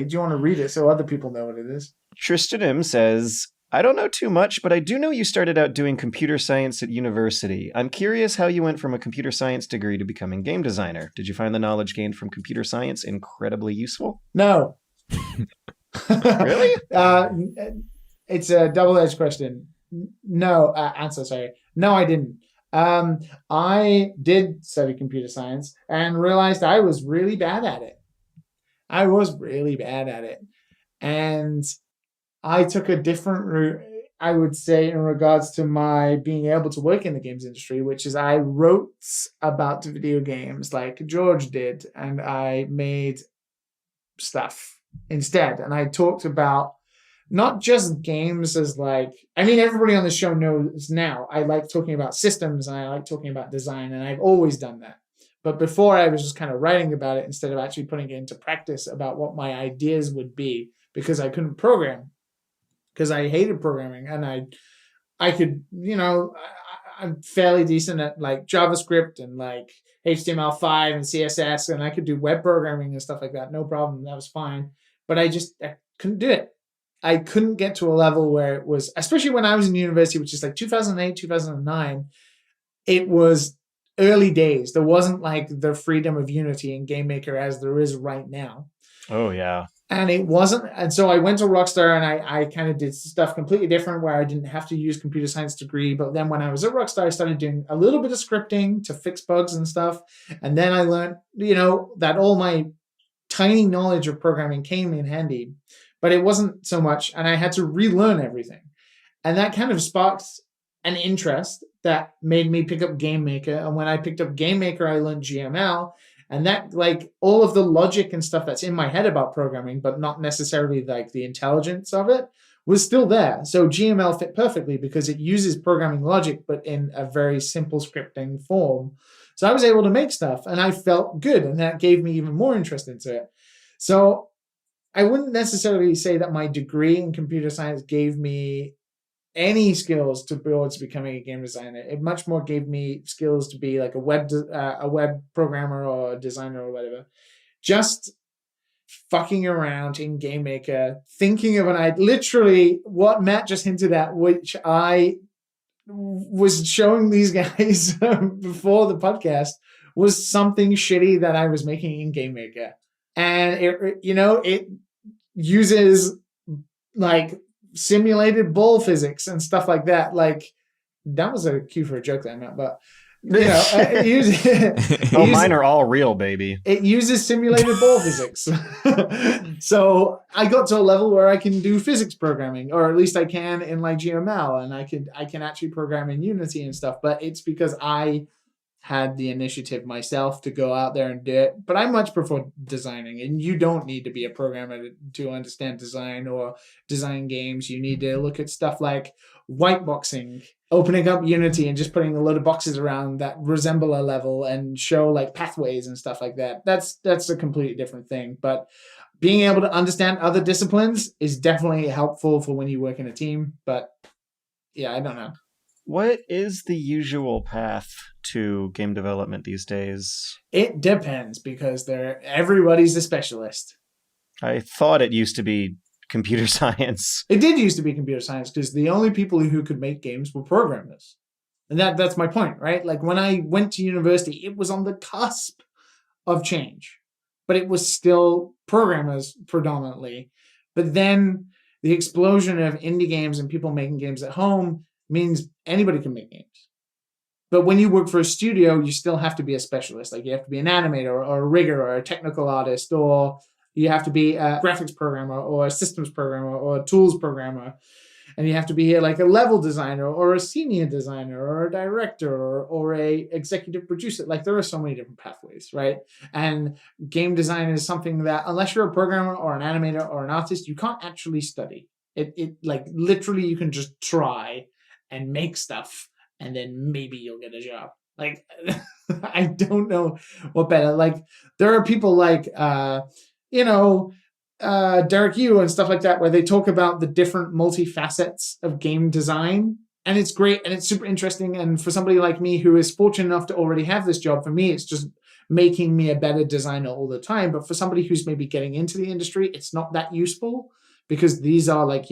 do you want to read it so other people know what it is? Tristan M says, I don't know too much, but I do know you started out doing computer science at university. I'm curious how you went from a computer science degree to becoming game designer. Did you find the knowledge gained from computer science incredibly useful? No. Really? It's a double-edged question. No, answer, sorry. No, I didn't. I did study computer science and realized I was really bad at it. And I took a different route, I would say, in regards to my being able to work in the games industry, which is I wrote about video games like George did, and I made stuff instead. And I talked about not just games as like, I mean, everybody on the show knows now, I like talking about systems and I like talking about design, and I've always done that. But before I was just kind of writing about it instead of actually putting it into practice about what my ideas would be, because I couldn't program, because I hated programming, and I could, I'm fairly decent at like JavaScript and like HTML5 and CSS, and I could do web programming and stuff like that. No problem. That was fine. But I couldn't do it. I couldn't get to a level where it was, especially when I was in university, which is like 2008, 2009, it was early days. There wasn't like the freedom of Unity and GameMaker as there is right now. Oh, yeah. And it wasn't. And so I went to Rockstar and I kind of did stuff completely different where I didn't have to use computer science degree. But then when I was at Rockstar, I started doing a little bit of scripting to fix bugs and stuff. And then I learned, that all my tiny knowledge of programming came in handy, but it wasn't so much. And I had to relearn everything. And that kind of sparked an interest that made me pick up GameMaker. And when I picked up GameMaker, I learned GML. And that, like, all of the logic and stuff that's in my head about programming, but not necessarily like the intelligence of it, was still there. So GML fit perfectly because it uses programming logic, but in a very simple scripting form. So I was able to make stuff and I felt good. And that gave me even more interest into it. So I wouldn't necessarily say that my degree in computer science gave me any skills towards becoming a game designer. It much more gave me skills to be like a web programmer or a designer or whatever. Just fucking around in GameMaker, thinking of literally what Matt just hinted at, which I was showing these guys before the podcast, was something shitty that I was making in GameMaker. and it uses like simulated ball physics and stuff like that. Like that was a cue for a joke that I meant, but it uses, mine are all real, baby. it uses simulated ball physics. So I got to a level where I can do physics programming, or at least I can in like GML, and I can actually program in Unity and stuff. But it's because I had the initiative myself to go out there and do it. But I much prefer designing, and you don't need to be a programmer to understand design or design games. You need to look at stuff like whiteboxing, opening up Unity and just putting a load of boxes around that resemble a level and show like pathways and stuff like that. That's a completely different thing. But being able to understand other disciplines is definitely helpful for when you work in a team. But yeah, I don't know. What is the usual path to game development these days? It depends, because everybody's a specialist. I thought it used to be computer science. It did used to be computer science, because the only people who could make games were programmers. And that's my point, right? Like when I went to university, it was on the cusp of change, but it was still programmers predominantly. But then the explosion of indie games and people making games at home means anybody can make games. But when you work for a studio, you still have to be a specialist. Like you have to be an animator or a rigger or a technical artist, or you have to be a graphics programmer or a systems programmer or a tools programmer. And you have to be like a level designer or a senior designer or a director or a executive producer. Like there are so many different pathways, right? And game design is something that unless you're a programmer or an animator or an artist, you can't actually study. It like literally you can just try and make stuff, and then maybe you'll get a job. Like, I don't know what better. Like, there are people like, Derek Yu and stuff like that, where they talk about the different multifacets of game design. And it's great and it's super interesting. And for somebody like me who is fortunate enough to already have this job, for me, it's just making me a better designer all the time. But for somebody who's maybe getting into the industry, it's not that useful, because these are like,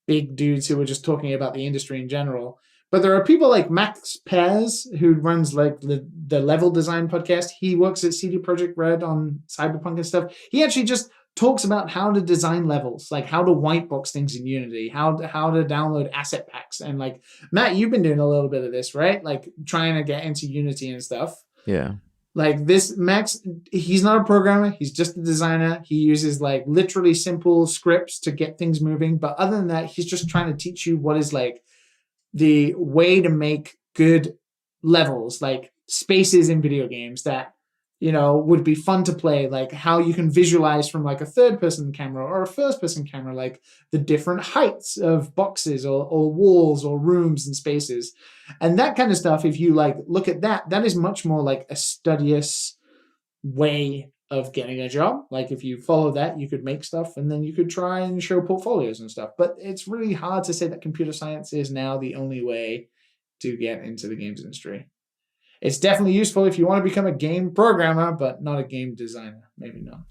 big dudes who are just talking about the industry in general. But there are people like Max Perez, who runs like the Level Design podcast. He works at CD Projekt Red on Cyberpunk and stuff. He actually just talks about how to design levels, like how to whitebox things in Unity, how to download asset packs. And like, Matt, you've been doing a little bit of this, right? Like trying to get into Unity and stuff. Yeah. Like this Max, he's not a programmer. He's just a designer. He uses like literally simple scripts to get things moving. But other than that, he's just trying to teach you what is like the way to make good levels, like spaces in video games that, would be fun to play, like how you can visualize from like a third person camera or a first person camera, like the different heights of boxes or walls or rooms and spaces. And that kind of stuff, if you like look at that is much more like a studious way of getting a job. Like if you follow that, you could make stuff and then you could try and show portfolios and stuff. But it's really hard to say that computer science is now the only way to get into the games industry. It's definitely useful if you want to become a game programmer, but not a game designer. Maybe not.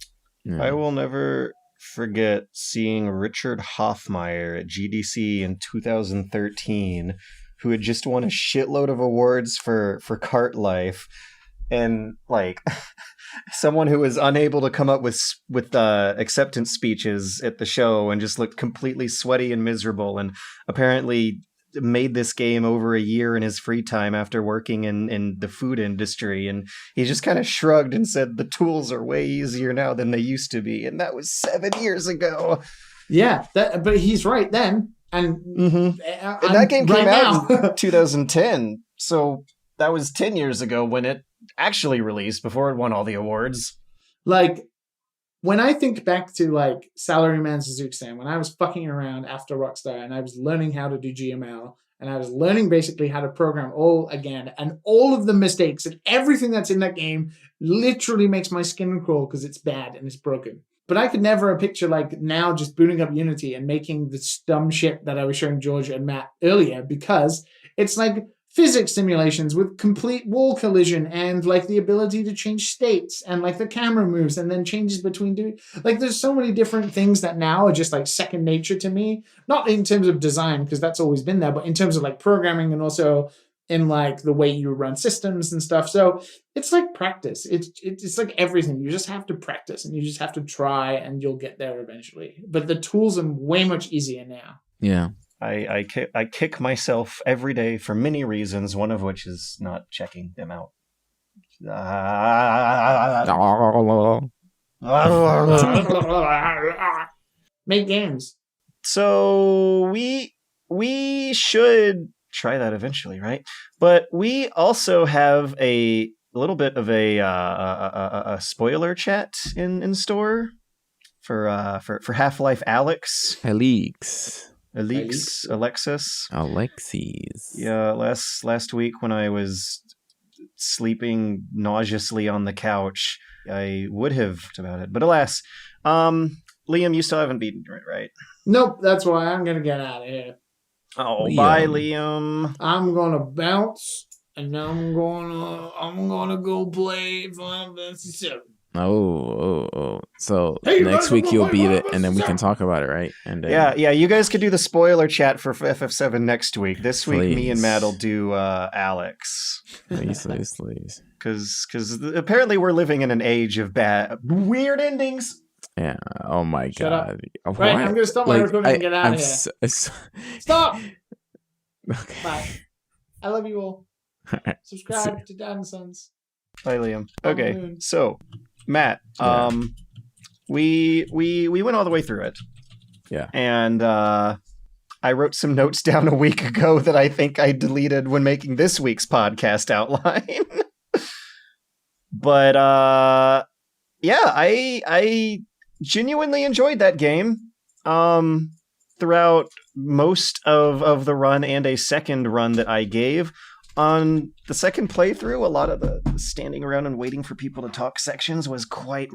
Yeah. I will never forget seeing Richard Hoffmeyer at GDC in 2013, who had just won a shitload of awards for Cart Life, and like someone who was unable to come up with acceptance speeches at the show and just looked completely sweaty and miserable, and apparently made this game over a year in his free time after working in the food industry. And he just kind of shrugged and said the tools are way easier now than they used to be, and that was 7 years ago. Yeah, but he's right then. And, and that game came out in 2010, so that was 10 years ago when it actually released, before it won all the awards. Like, when I think back to like Salaryman Suzuki-san, when I was fucking around after Rockstar and I was learning how to do GML and I was learning basically how to program all again, and all of the mistakes and everything that's in that game literally makes my skin crawl because it's bad and it's broken. But I could never picture like now just booting up Unity and making this dumb shit that I was showing George and Matt earlier, because it's like physics simulations with complete wall collision and like the ability to change states, and like the camera moves and then changes between like there's so many different things that now are just like second nature to me, not in terms of design because that's always been there, but in terms of like programming and also in like the way you run systems and stuff. So it's like practice. It's like everything. You just have to practice and you just have to try and you'll get there eventually. But the tools are way much easier now. Yeah. I kick myself every day for many reasons, one of which is not checking them out. Make games. So we should try that eventually, right? But we also have a little bit of a spoiler chat in store for Half-Life Alyx. Alexis. Yeah, last week when I was sleeping nauseously on the couch, I would have talked about it, but alas, Liam, you still haven't beaten it, right? Nope, that's why I'm gonna get out of here. Oh, Liam. bye, Liam. I'm gonna bounce, and I'm gonna go play Final Fantasy VII. Oh. So Hey, next week you'll beat it, and then we Final can talk about it, right? And Yeah, you guys could do the spoiler chat for FF7 next week. This week, me and Matt will do Alyx. Please. Because apparently we're living in an age of weird endings. Yeah. Oh my Shut up. god. Right, I'm gonna stop my recording and get out of here. So, Stop! okay. Bye. I love you all. Alright. Subscribe to Dad and Sons. Bye, Liam. Oh, Okay, man. so Matt, Yeah. we went all the way through it. Yeah. And I wrote some notes down a week ago that I think I deleted when making this week's podcast outline. But yeah, I genuinely enjoyed that game. Throughout most of the run and a second run that I gave. On the second playthrough, a lot of the standing around and waiting for people to talk sections was quite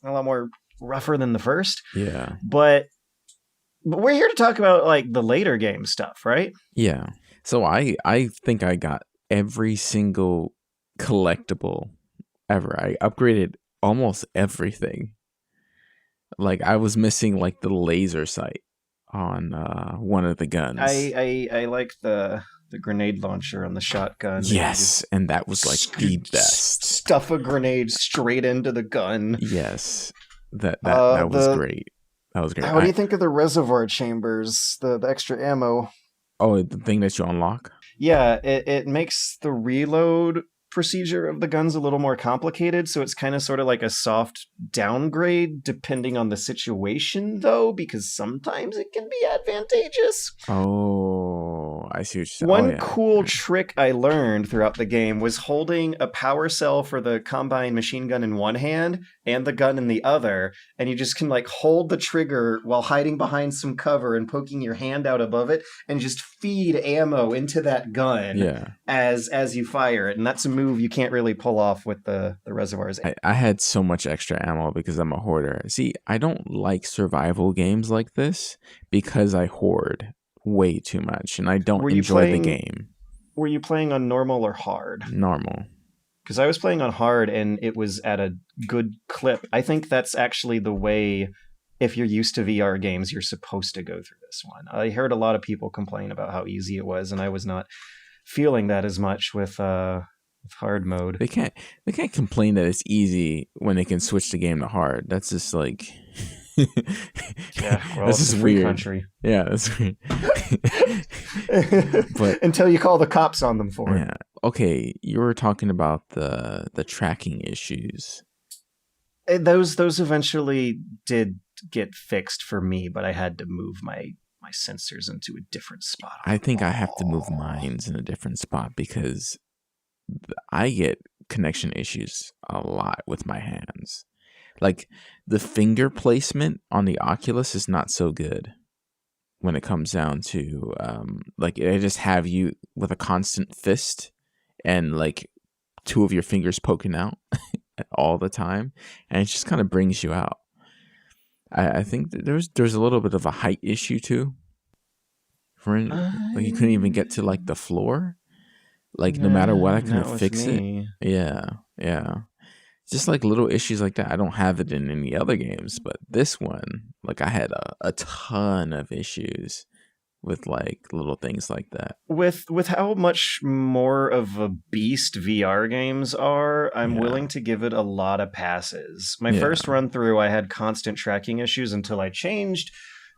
a lot more rougher than the first. Yeah. But we're here to talk about like the later game stuff, right? Yeah. So I think I got every single collectible ever. I upgraded almost everything. Like I was missing like the laser sight on one of the guns. I like the grenade launcher on the shotgun. Yes, and that was like the best. Stuff a grenade straight into the gun. Yes, that was great. That was great. What do you think of the reservoir chambers, the extra ammo? Oh, the thing that you unlock? Yeah, it makes the reload procedure of the guns a little more complicated, so it's kind of sort of like a soft downgrade depending on the situation, though, because sometimes it can be advantageous. Oh, I see what you're saying. One cool trick I learned throughout the game was holding a power cell for the combine machine gun in one hand and the gun in the other, and you just can like hold the trigger while hiding behind some cover and poking your hand out above it and just feed ammo into that gun as you fire it, and that's a move you can't really pull off with the reservoirs. I had so much extra ammo because I'm a hoarder. See, I don't like survival games like this because I hoard way too much and I don't enjoy the game. Were you playing on normal or hard? Normal. Because I was playing on hard and it was at a good clip. I think that's actually the way, if you're used to VR games, you're supposed to go through this one. I heard a lot of people complain about how easy it was, and I was not feeling that as much with hard mode. They can't complain that it's easy when they can switch the game to hard. That's just like yeah, well, that's just weird. Country. Yeah, that's weird. But until you call the cops on them for it. Okay, you were talking about the tracking issues. Those eventually did get fixed for me, but I had to move my sensors into a different spot. I think I have to move mine in a different spot because I get connection issues a lot with my hands. Like the finger placement on the Oculus is not so good when it comes down to like I just have you with a constant fist and like two of your fingers poking out all the time, and it just kind of brings you out. I think that there's a little bit of a height issue too. Like you couldn't even get to like the floor. Like no matter what, I couldn't fix it. Yeah. Just like little issues like that. I don't have it in any other games, but this one, like I had a ton of issues with like little things like that. With how much more of a beast VR games are, I'm Yeah. willing to give it a lot of passes. My Yeah. first run through, I had constant tracking issues until I changed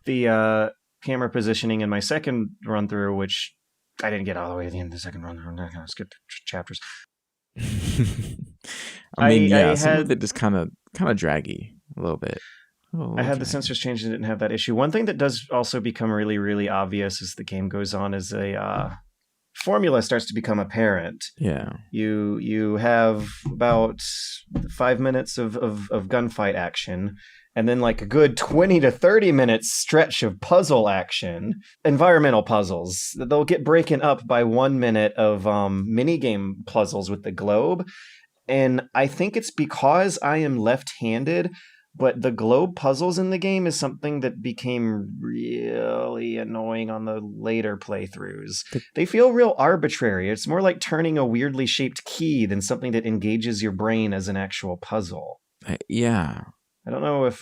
the camera positioning in my second run through, which I didn't get all the way to the end of the second run through. I'm not gonna skip the chapters. I mean, I yeah, some had- of it is kind of draggy a little bit. I had the sensors changed and didn't have that issue. One thing that does also become really, really obvious as the game goes on is a formula starts to become apparent. Yeah. You have about 5 minutes of gunfight action, and then like a good 20 to 30 minutes stretch of puzzle action, environmental puzzles. They'll get broken up by 1 minute of minigame puzzles with the globe. And I think it's because I am left-handed, but the globe puzzles in the game is something that became really annoying on the later playthroughs. They feel real arbitrary. It's more like turning a weirdly shaped key than something that engages your brain as an actual puzzle. Yeah. I don't know if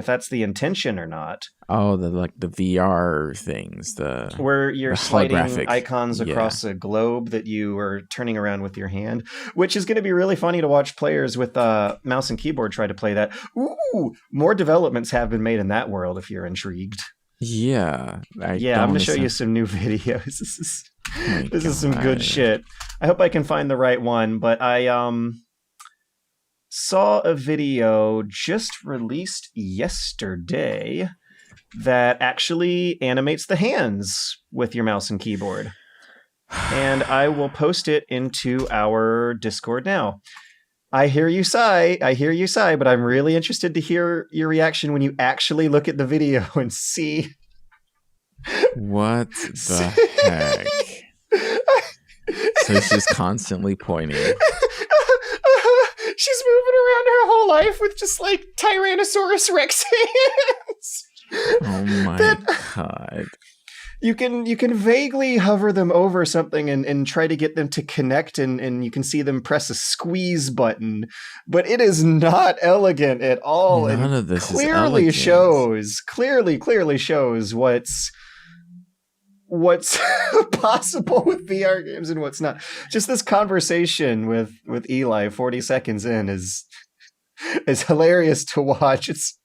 that's the intention or not. Oh, the VR things, where you're the sliding holographic, icons yeah. across a globe that you are turning around with your hand, which is going to be really funny to watch players with mouse and keyboard try to play that. Ooh, more developments have been made in that world if you're intrigued. Yeah. I'm going to show you some new videos. This is some good God. shit. I hope I can find the right one, but I saw a video just released yesterday that actually animates the hands with your mouse and keyboard. And I will post it into our Discord now. I hear you sigh, but I'm really interested to hear your reaction when you actually look at the video and see. What the heck? So she's constantly pointing. She's moving around her whole life with just like Tyrannosaurus Rex hands. Oh my God. You can vaguely hover them over something and try to get them to connect, and you can see them press a squeeze button, but it is not elegant at all. None of this clearly is elegant. clearly shows what's possible with VR games and what's not. Just this conversation with Eli 40 seconds in is hilarious to watch. It's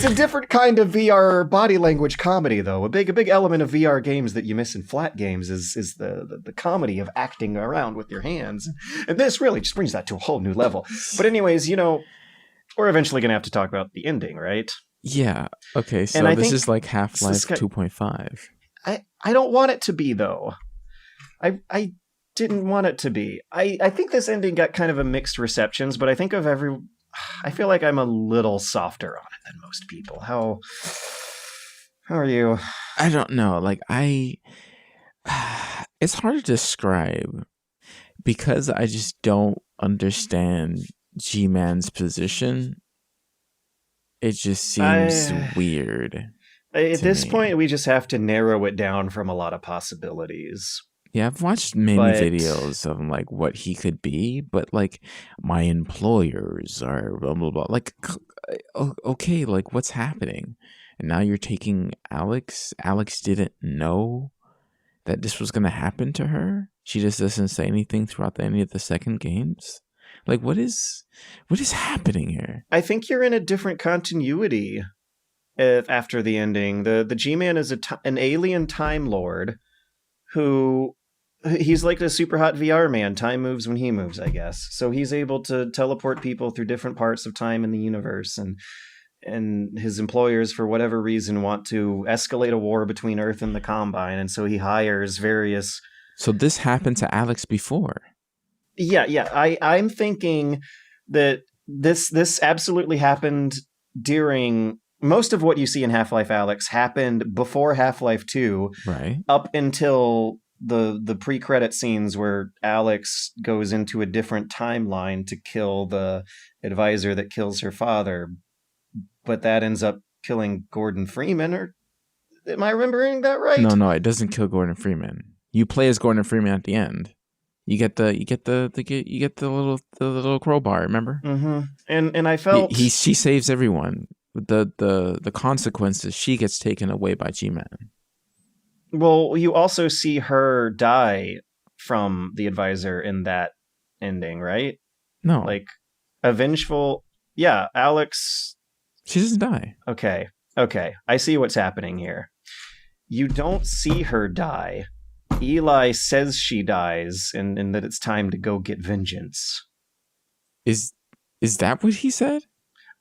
a different kind of VR body language comedy, though. A big element of VR games that you miss in flat games is the comedy of acting around with your hands, and this really just brings that to a whole new level. But anyways, we're eventually gonna have to talk about the ending, right? Yeah. Okay. So And I this think is like Half-Life this guy- 2.5. I don't want it to be, though. I didn't want it to be. I think this ending got kind of a mixed receptions, but I feel like I'm a little softer on it than most people. How are you? I don't know. Like it's hard to describe because I just don't understand G-Man's position. It just seems weird. At this me. point, we just have to narrow it down from a lot of possibilities. Yeah, I've watched many But- videos of like what he could be, but like my employers are blah blah blah. Like, okay, like what's happening? And now you're taking Alyx. Alyx didn't know that this was gonna happen to her. She just doesn't say anything throughout any of the second games. Like, what is happening here? I think you're in a different continuity after the ending. The G-Man is an alien Time Lord who... He's like the super hot VR man. Time moves when he moves, I guess. So he's able to teleport people through different parts of time in the universe, and his employers, for whatever reason, want to escalate a war between Earth and the Combine, and so he hires various... So this happened to Alyx before. Yeah. I'm thinking that this absolutely happened during... Most of what you see in Half-Life Alyx happened before Half-Life 2, Right. up until the pre-credit scenes where Alyx goes into a different timeline to kill the advisor that kills her father, but that ends up killing Gordon Freeman. Or am I remembering that right? No, it doesn't kill Gordon Freeman. You play as Gordon Freeman at the end. You get the little crowbar. Remember? Mm-hmm. And I felt she saves everyone. The consequences, she gets taken away by G-Man. Well, you also see her die from the advisor in that ending, right? No, Like a vengeful. Yeah, Alyx. she doesn't die. Okay. Okay. I see what's happening here. You don't see her die. Eli says she dies and that it's time to go get vengeance. Is that what he said?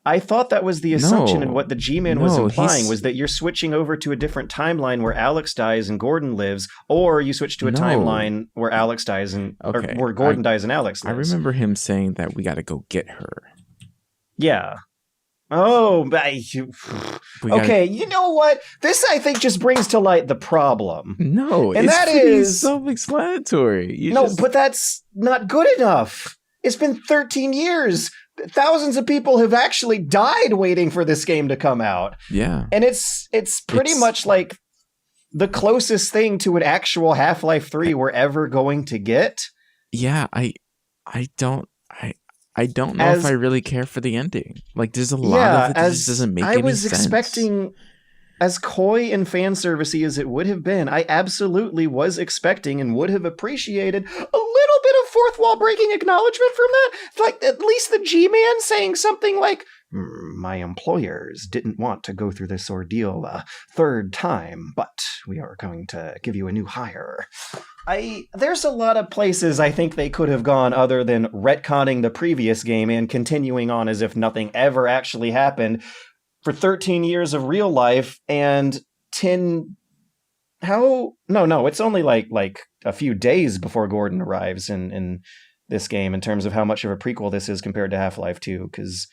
I thought that was the assumption, and No. what the G-Man was No, implying he's- was that you're switching over to a different timeline where Alyx dies and Gordon lives, or you switch to a No. timeline where Alyx dies and Okay, or where Gordon dies and Alyx lives. I remember him saying that we got to go get her. Yeah. Oh, okay. You know what? This, I think, just brings to light the problem. No, And it's that pretty is- self-explanatory. But that's not good enough. It's been 13 years. Thousands of people have actually died waiting for this game to come out. Yeah. And it's pretty much like the closest thing to an actual Half-Life 3 we're ever going to get. Yeah, I don't know if I really care for the ending. Like, there's a lot of it that just doesn't make any sense. I was expecting, as coy and fan servicey as it would have been, I absolutely was expecting and would have appreciated a little bit of fourth wall breaking acknowledgement from that. Like, at least the G-Man saying something like, my employers didn't want to go through this ordeal a third time, but we are going to give you a new hire. There's a lot of places I think they could have gone other than retconning the previous game and continuing on as if nothing ever actually happened for 13 years of real life and 10... No, it's only like a few days before Gordon arrives in this game in terms of how much of a prequel this is compared to Half-Life 2, because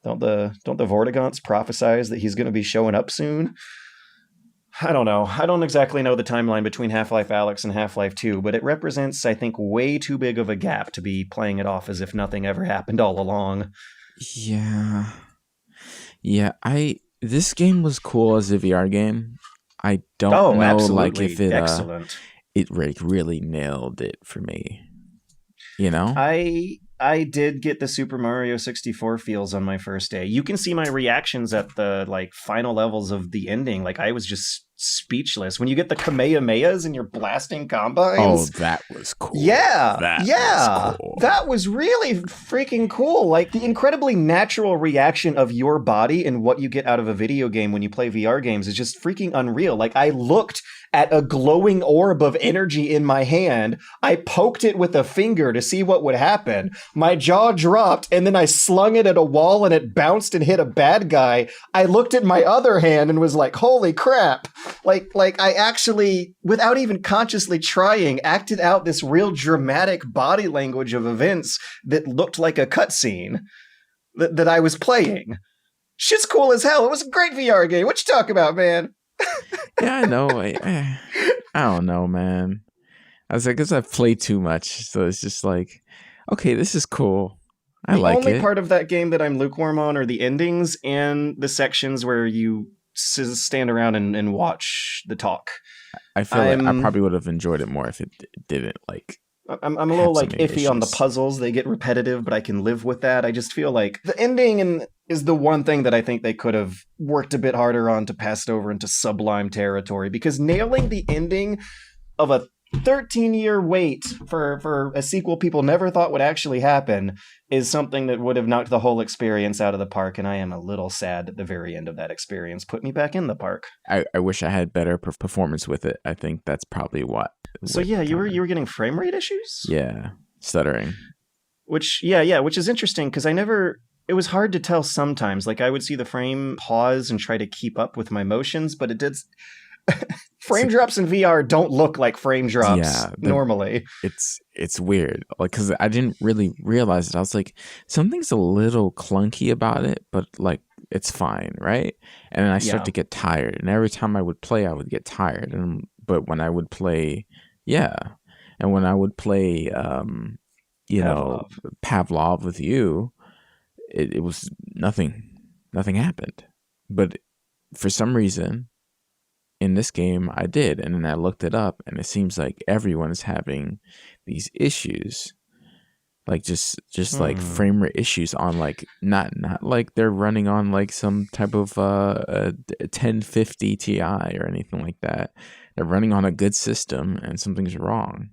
don't the Vortigaunts prophesize that he's going to be showing up soon? I don't know. I don't exactly know the timeline between Half-Life Alyx and Half-Life 2, but it represents, I think, way too big of a gap to be playing it off as if nothing ever happened all along. Yeah. Yeah, this game was cool as a VR game. I don't know absolutely. like if it excellent. It really nailed it for me. You know? I did get the Super Mario 64 feels on my first day. You can see my reactions at the final levels of the ending. Like, I was just speechless. When you get the Kamehamehas and you're blasting combines. Oh, that was cool. Yeah. Was cool. That was really freaking cool. Like, the incredibly natural reaction of your body and what you get out of a video game when you play VR games is just freaking unreal. Like, I looked at a glowing orb of energy in my hand. I poked it with a finger to see what would happen. My jaw dropped, and then I slung it at a wall and it bounced and hit a bad guy. I looked at my other hand and was like, holy crap. Like I actually, without even consciously trying, acted out this real dramatic body language of events that looked like a cutscene that I was playing. Shit's cool as hell. It was a great VR game. What you talk about, man? Yeah, I know. I don't know, man. I guess I've played too much, so it's just like, okay, this is cool. I like it. The only part of that game that I'm lukewarm on are the endings and the sections where you stand around and watch the talk. I feel like I probably would have enjoyed it more if it didn't I'm a little iffy on the puzzles. They get repetitive, but I can live with that. I just feel like the ending is the one thing that I think they could have worked a bit harder on to pass it over into sublime territory, because nailing the ending of a 13-year wait for a sequel people never thought would actually happen is something that would have knocked the whole experience out of the park, and I am a little sad that the very end of that experience put me back in the park. I wish I had better performance with it. I think that's probably what. So yeah, you were getting frame rate issues? Yeah, stuttering. Which is interesting, because it was hard to tell sometimes. Like, I would see the frame pause and try to keep up with my motions, but it did... frame drops in VR don't look like frame drops normally. It's weird, like, because I didn't really realize it. I was like, something's a little clunky about it, but like it's fine, right? And then I start to get tired, and every time I would play, I would get tired. But when I would play, Pavlov with you, it was nothing happened. But for some reason, in this game, I did, and then I looked it up, and it seems like everyone is having these issues. like just like frame rate issues on like not like they're running on like some type of 1050 Ti or anything like that. They're running on a good system and something's wrong.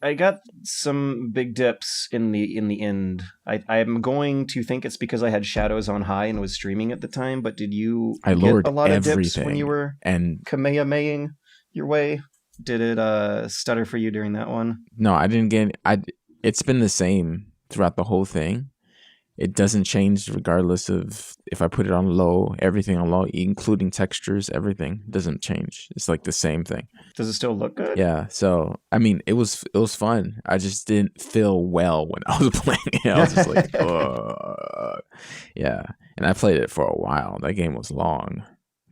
I got some big dips in the end. I'm going to think it's because I had Shadows on high and was streaming at the time, but did you I get lowered a lot of dips everything when you were and Kamehamehaing your way? Did it stutter for you during that one? no, I didn't get it's been the same throughout the whole thing. It doesn't change regardless of if I put it on low, everything on low, including textures, everything doesn't change. It's like the same thing. Does it still look good? Yeah. So, I mean, it was fun. I just didn't feel well when I was playing it. I was just like, yeah. And I played it for a while. That game was long.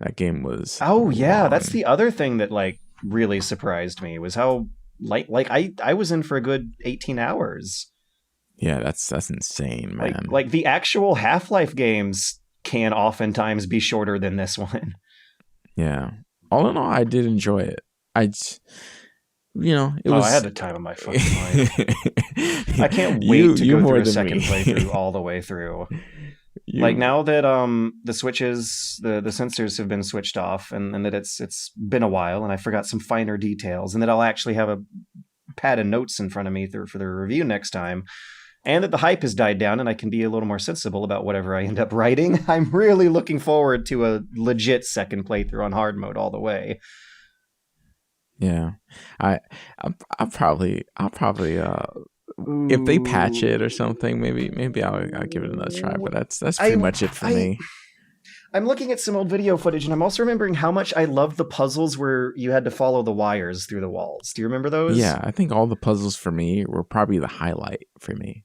That game was Oh, yeah. long. That's the other thing that like really surprised me was how like I was in for a good 18 hours. Yeah, that's insane, man. Like the actual Half-Life games can oftentimes be shorter than this one. Yeah. All in all, I did enjoy it. I had the time of my fucking life. I can't wait to go through a second playthrough all the way through. Like now that the switches, the sensors have been switched off, and that it's been a while, and I forgot some finer details, and that I'll actually have a pad of notes in front of me for the review next time. And that the hype has died down and I can be a little more sensible about whatever I end up writing. I'm really looking forward to a legit second playthrough on hard mode all the way. Yeah. I'll probably if they patch it or something, maybe I'll give it another try, but that's pretty much it for me. I'm looking at some old video footage and I'm also remembering how much I loved the puzzles where you had to follow the wires through the walls. Do you remember those? Yeah, I think all the puzzles for me were probably the highlight for me.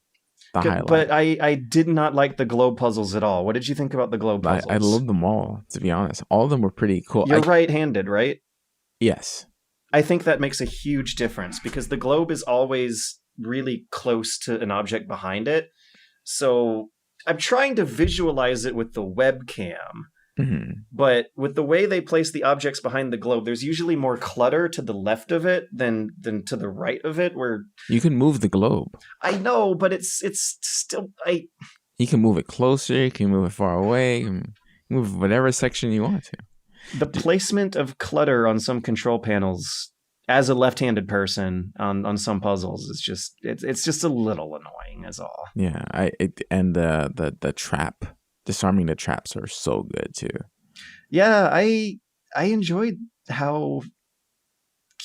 But I did not like the globe puzzles at all. What did you think about the globe puzzles? I love them all, to be honest. All of them were pretty cool. You're right-handed, right? Yes. I think that makes a huge difference because the globe is always really close to an object behind it. So I'm trying to visualize it with the webcam. Mm-hmm. But with the way they place the objects behind the globe, there's usually more clutter to the left of it than to the right of it. Where you can move the globe. I know, but it's still You can move it closer. You can move it far away. You can move whatever section you want to. The placement of clutter on some control panels, as a left-handed person on some puzzles, is just it's just a little annoying, is all. Yeah, the trap. Disarming the traps are so good too. Yeah, I enjoyed how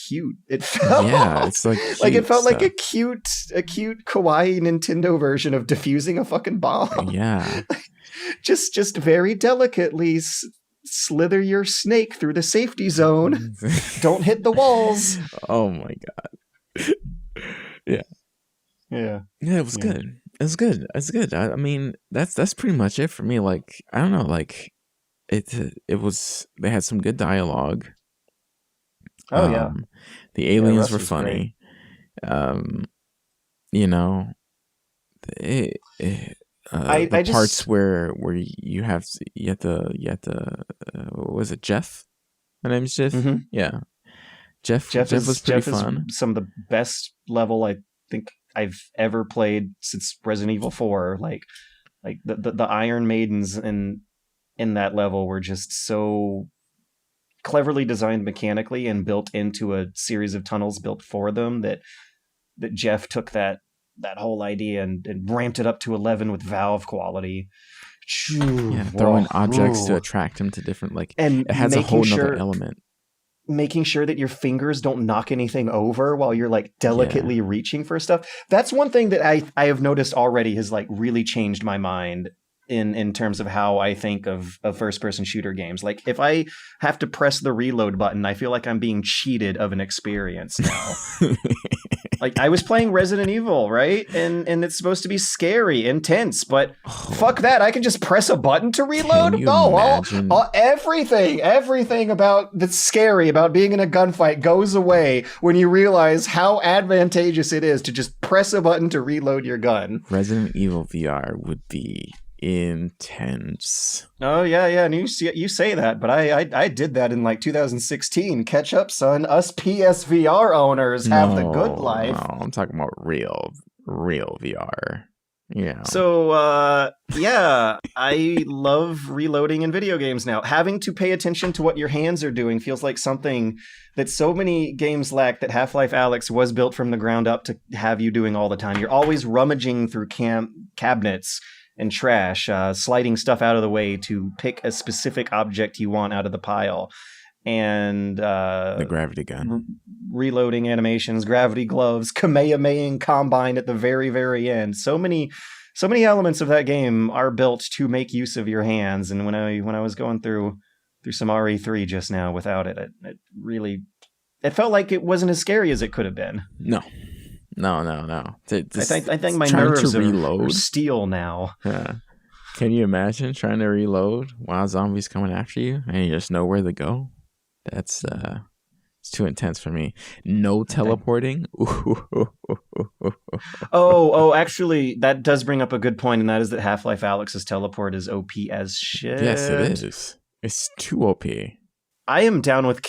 cute it felt. Yeah, it's like it felt stuff. like a cute kawaii Nintendo version of defusing a fucking bomb. Yeah, just very delicately slither your snake through the safety zone. Don't hit the walls. Oh my god. Yeah. Yeah. Yeah, it was good. It's good. It's good. I mean, that's pretty much it for me. Like, I don't know. Like, it was. They had some good dialogue. Oh yeah. The aliens were Russ funny. You know, the parts where you have to what was it, Jeff? My name's Jeff. Mm-hmm. Yeah, Jeff was pretty fun. Is some of the best level I think I've ever played since Resident Evil 4. Like the Iron Maidens in that level were just so cleverly designed mechanically and built into a series of tunnels built for them that Jeff took that whole idea and ramped it up to 11 with Valve quality. Yeah, throwing objects to attract him to different, like, and it has a whole nother element. Making sure that your fingers don't knock anything over while you're like delicately reaching for stuff. That's one thing that I have noticed already has like really changed my mind in terms of how I think of first person shooter games. Like if I have to press the reload button, I feel like I'm being cheated of an experience now. Like I was playing Resident Evil, right? And it's supposed to be scary, intense, but fuck that. I can just press a button to reload. No, everything about that's scary about being in a gunfight goes away when you realize how advantageous it is to just press a button to reload your gun. Resident Evil VR would be intense. Oh yeah, and you say that, but I did that in like 2016. Catch up, son. Us PSVR owners have the good life. No, I'm talking about real real VR. Yeah. So, yeah, I love reloading in video games now. Having to pay attention to what your hands are doing feels like something that so many games lack, that Half-Life Alyx was built from the ground up to have you doing all the time. You're always rummaging through cabinets and trash, sliding stuff out of the way to pick a specific object you want out of the pile. And the gravity gun. Reloading animations, gravity gloves, Kamehameha Combine at the very, very end. So many elements of that game are built to make use of your hands. And when I was going through some RE3 just now without it, it felt like it wasn't as scary as it could have been. No. I think my nerves are steel now. Yeah. Can you imagine trying to reload while zombies coming after you and you just know where to go? That's it's too intense for me. No teleporting. Actually, that does bring up a good point, and that is that Half-Life Alyx's teleport is OP as shit. Yes, it is. It's too OP. I am down with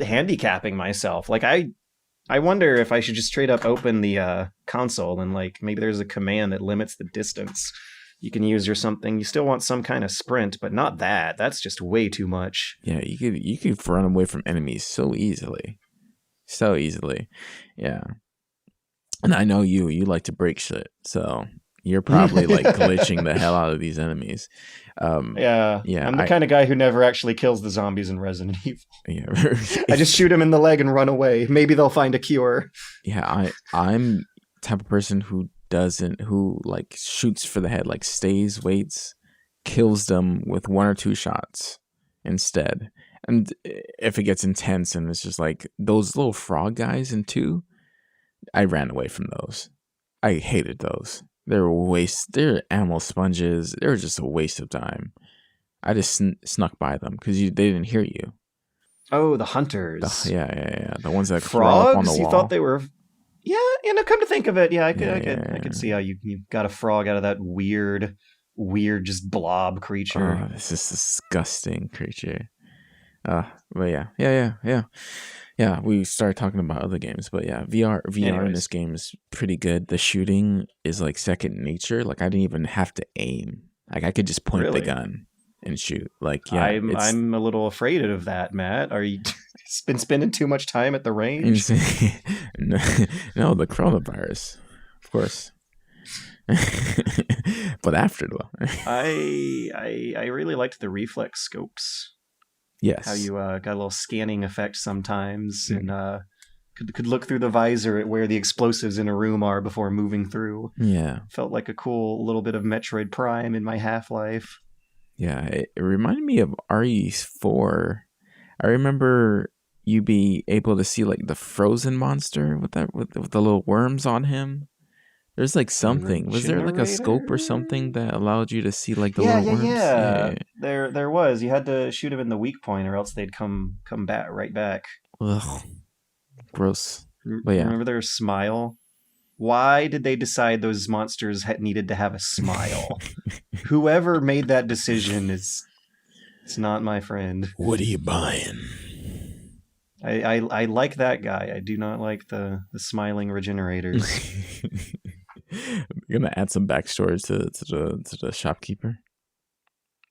handicapping myself. Like, I wonder if I should just straight up open the console and like maybe there's a command that limits the distance you can use or something. You still want some kind of sprint, but not that. That's just way too much. Yeah, you could run away from enemies so easily. Yeah. And I know you like to break shit, so you're probably like glitching the hell out of these enemies. Yeah. I'm the kind of guy who never actually kills the zombies in Resident Evil. Yeah. I just shoot him in the leg and run away. Maybe they'll find a cure. Yeah, I'm the type of person who like shoots for the head, like stays, waits, kills them with 1 or 2 shots instead. And if it gets intense and it's just like those little frog guys in 2, I ran away from those. I hated those. They're animal sponges. They were just a waste of time. I just snuck by them because they didn't hear you. Oh, the hunters. Yeah. The ones that frogs. Crawl up on the wall. You thought they were. Yeah, come to think of it, I could see how you got a frog out of that weird just blob creature. Oh, this is disgusting creature. But yeah. We started talking about other games, but yeah, VR in this game is pretty good. The shooting is like second nature. Like I didn't even have to aim. Like I could just point the gun and shoot. Like yeah, I'm a little afraid of that, Matt. Are you been spending too much time at the range? No, the coronavirus, of course. But after though, I really liked the reflex scopes. Yes, how you got a little scanning effect sometimes, and could look through the visor at where the explosives in a room are before moving through. Yeah, felt like a cool little bit of Metroid Prime in my Half-Life. Yeah, it reminded me of RE4. I remember you be able to see like the frozen monster with the little worms on him. There's like something. Was there like a scope or something that allowed you to see like the little worms? Yeah. There was. You had to shoot them in the weak point, or else they'd come back right back. Ugh, gross. But yeah, remember their smile? Why did they decide those monsters needed to have a smile? Whoever made that decision it's not my friend. What are you buying? I like that guy. I do not like the smiling regenerators. You're gonna add some backstory to the shopkeeper.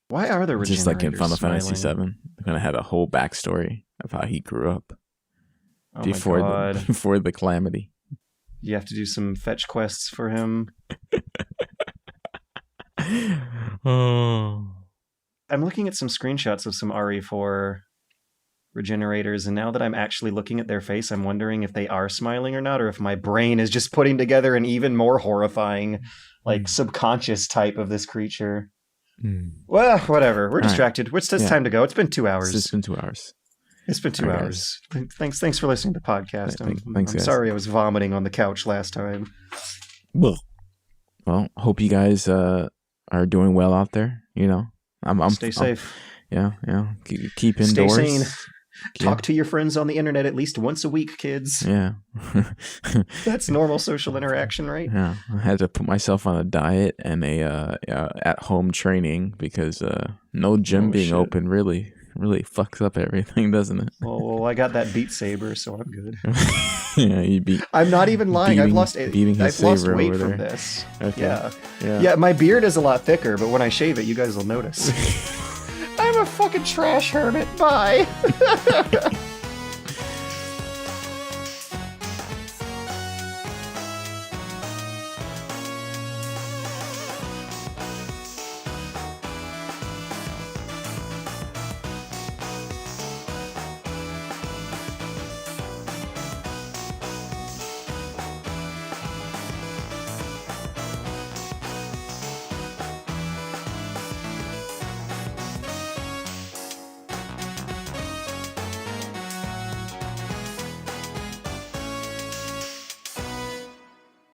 Why are the regenerators just like in Final smiling? Fantasy VII? They're gonna have a whole backstory of how he grew up before the calamity. You have to do some fetch quests for him. Oh. I'm looking at some screenshots of some RE4 regenerators, and now that I'm actually looking at their face, I'm wondering if they are smiling or not, or if my brain is just putting together an even more horrifying, subconscious type of this creature. Well, whatever. We're distracted. It's time to go. It's been 2 hours. It's been 2 hours. It's been 2 hours. Thanks for listening to the podcast. Thanks, I'm sorry I was vomiting on the couch last time. Well, hope you guys are doing well out there. You know, I'm stay safe. Yeah. Keep indoors. Stay sane. Talk to your friends on the internet at least once a week, kids. Yeah. That's normal social interaction, right? Yeah. I had to put myself on a diet and a at-home training because no gym being open really really fucks up everything, doesn't it? Well, I got that Beat Saber, so I'm good. Yeah, you beat. I'm not even lying. I've lost his lost saber weight over from there. this. Okay. Yeah. My beard is a lot thicker, but when I shave it, you guys will notice. I'm a fucking trash hermit. Bye.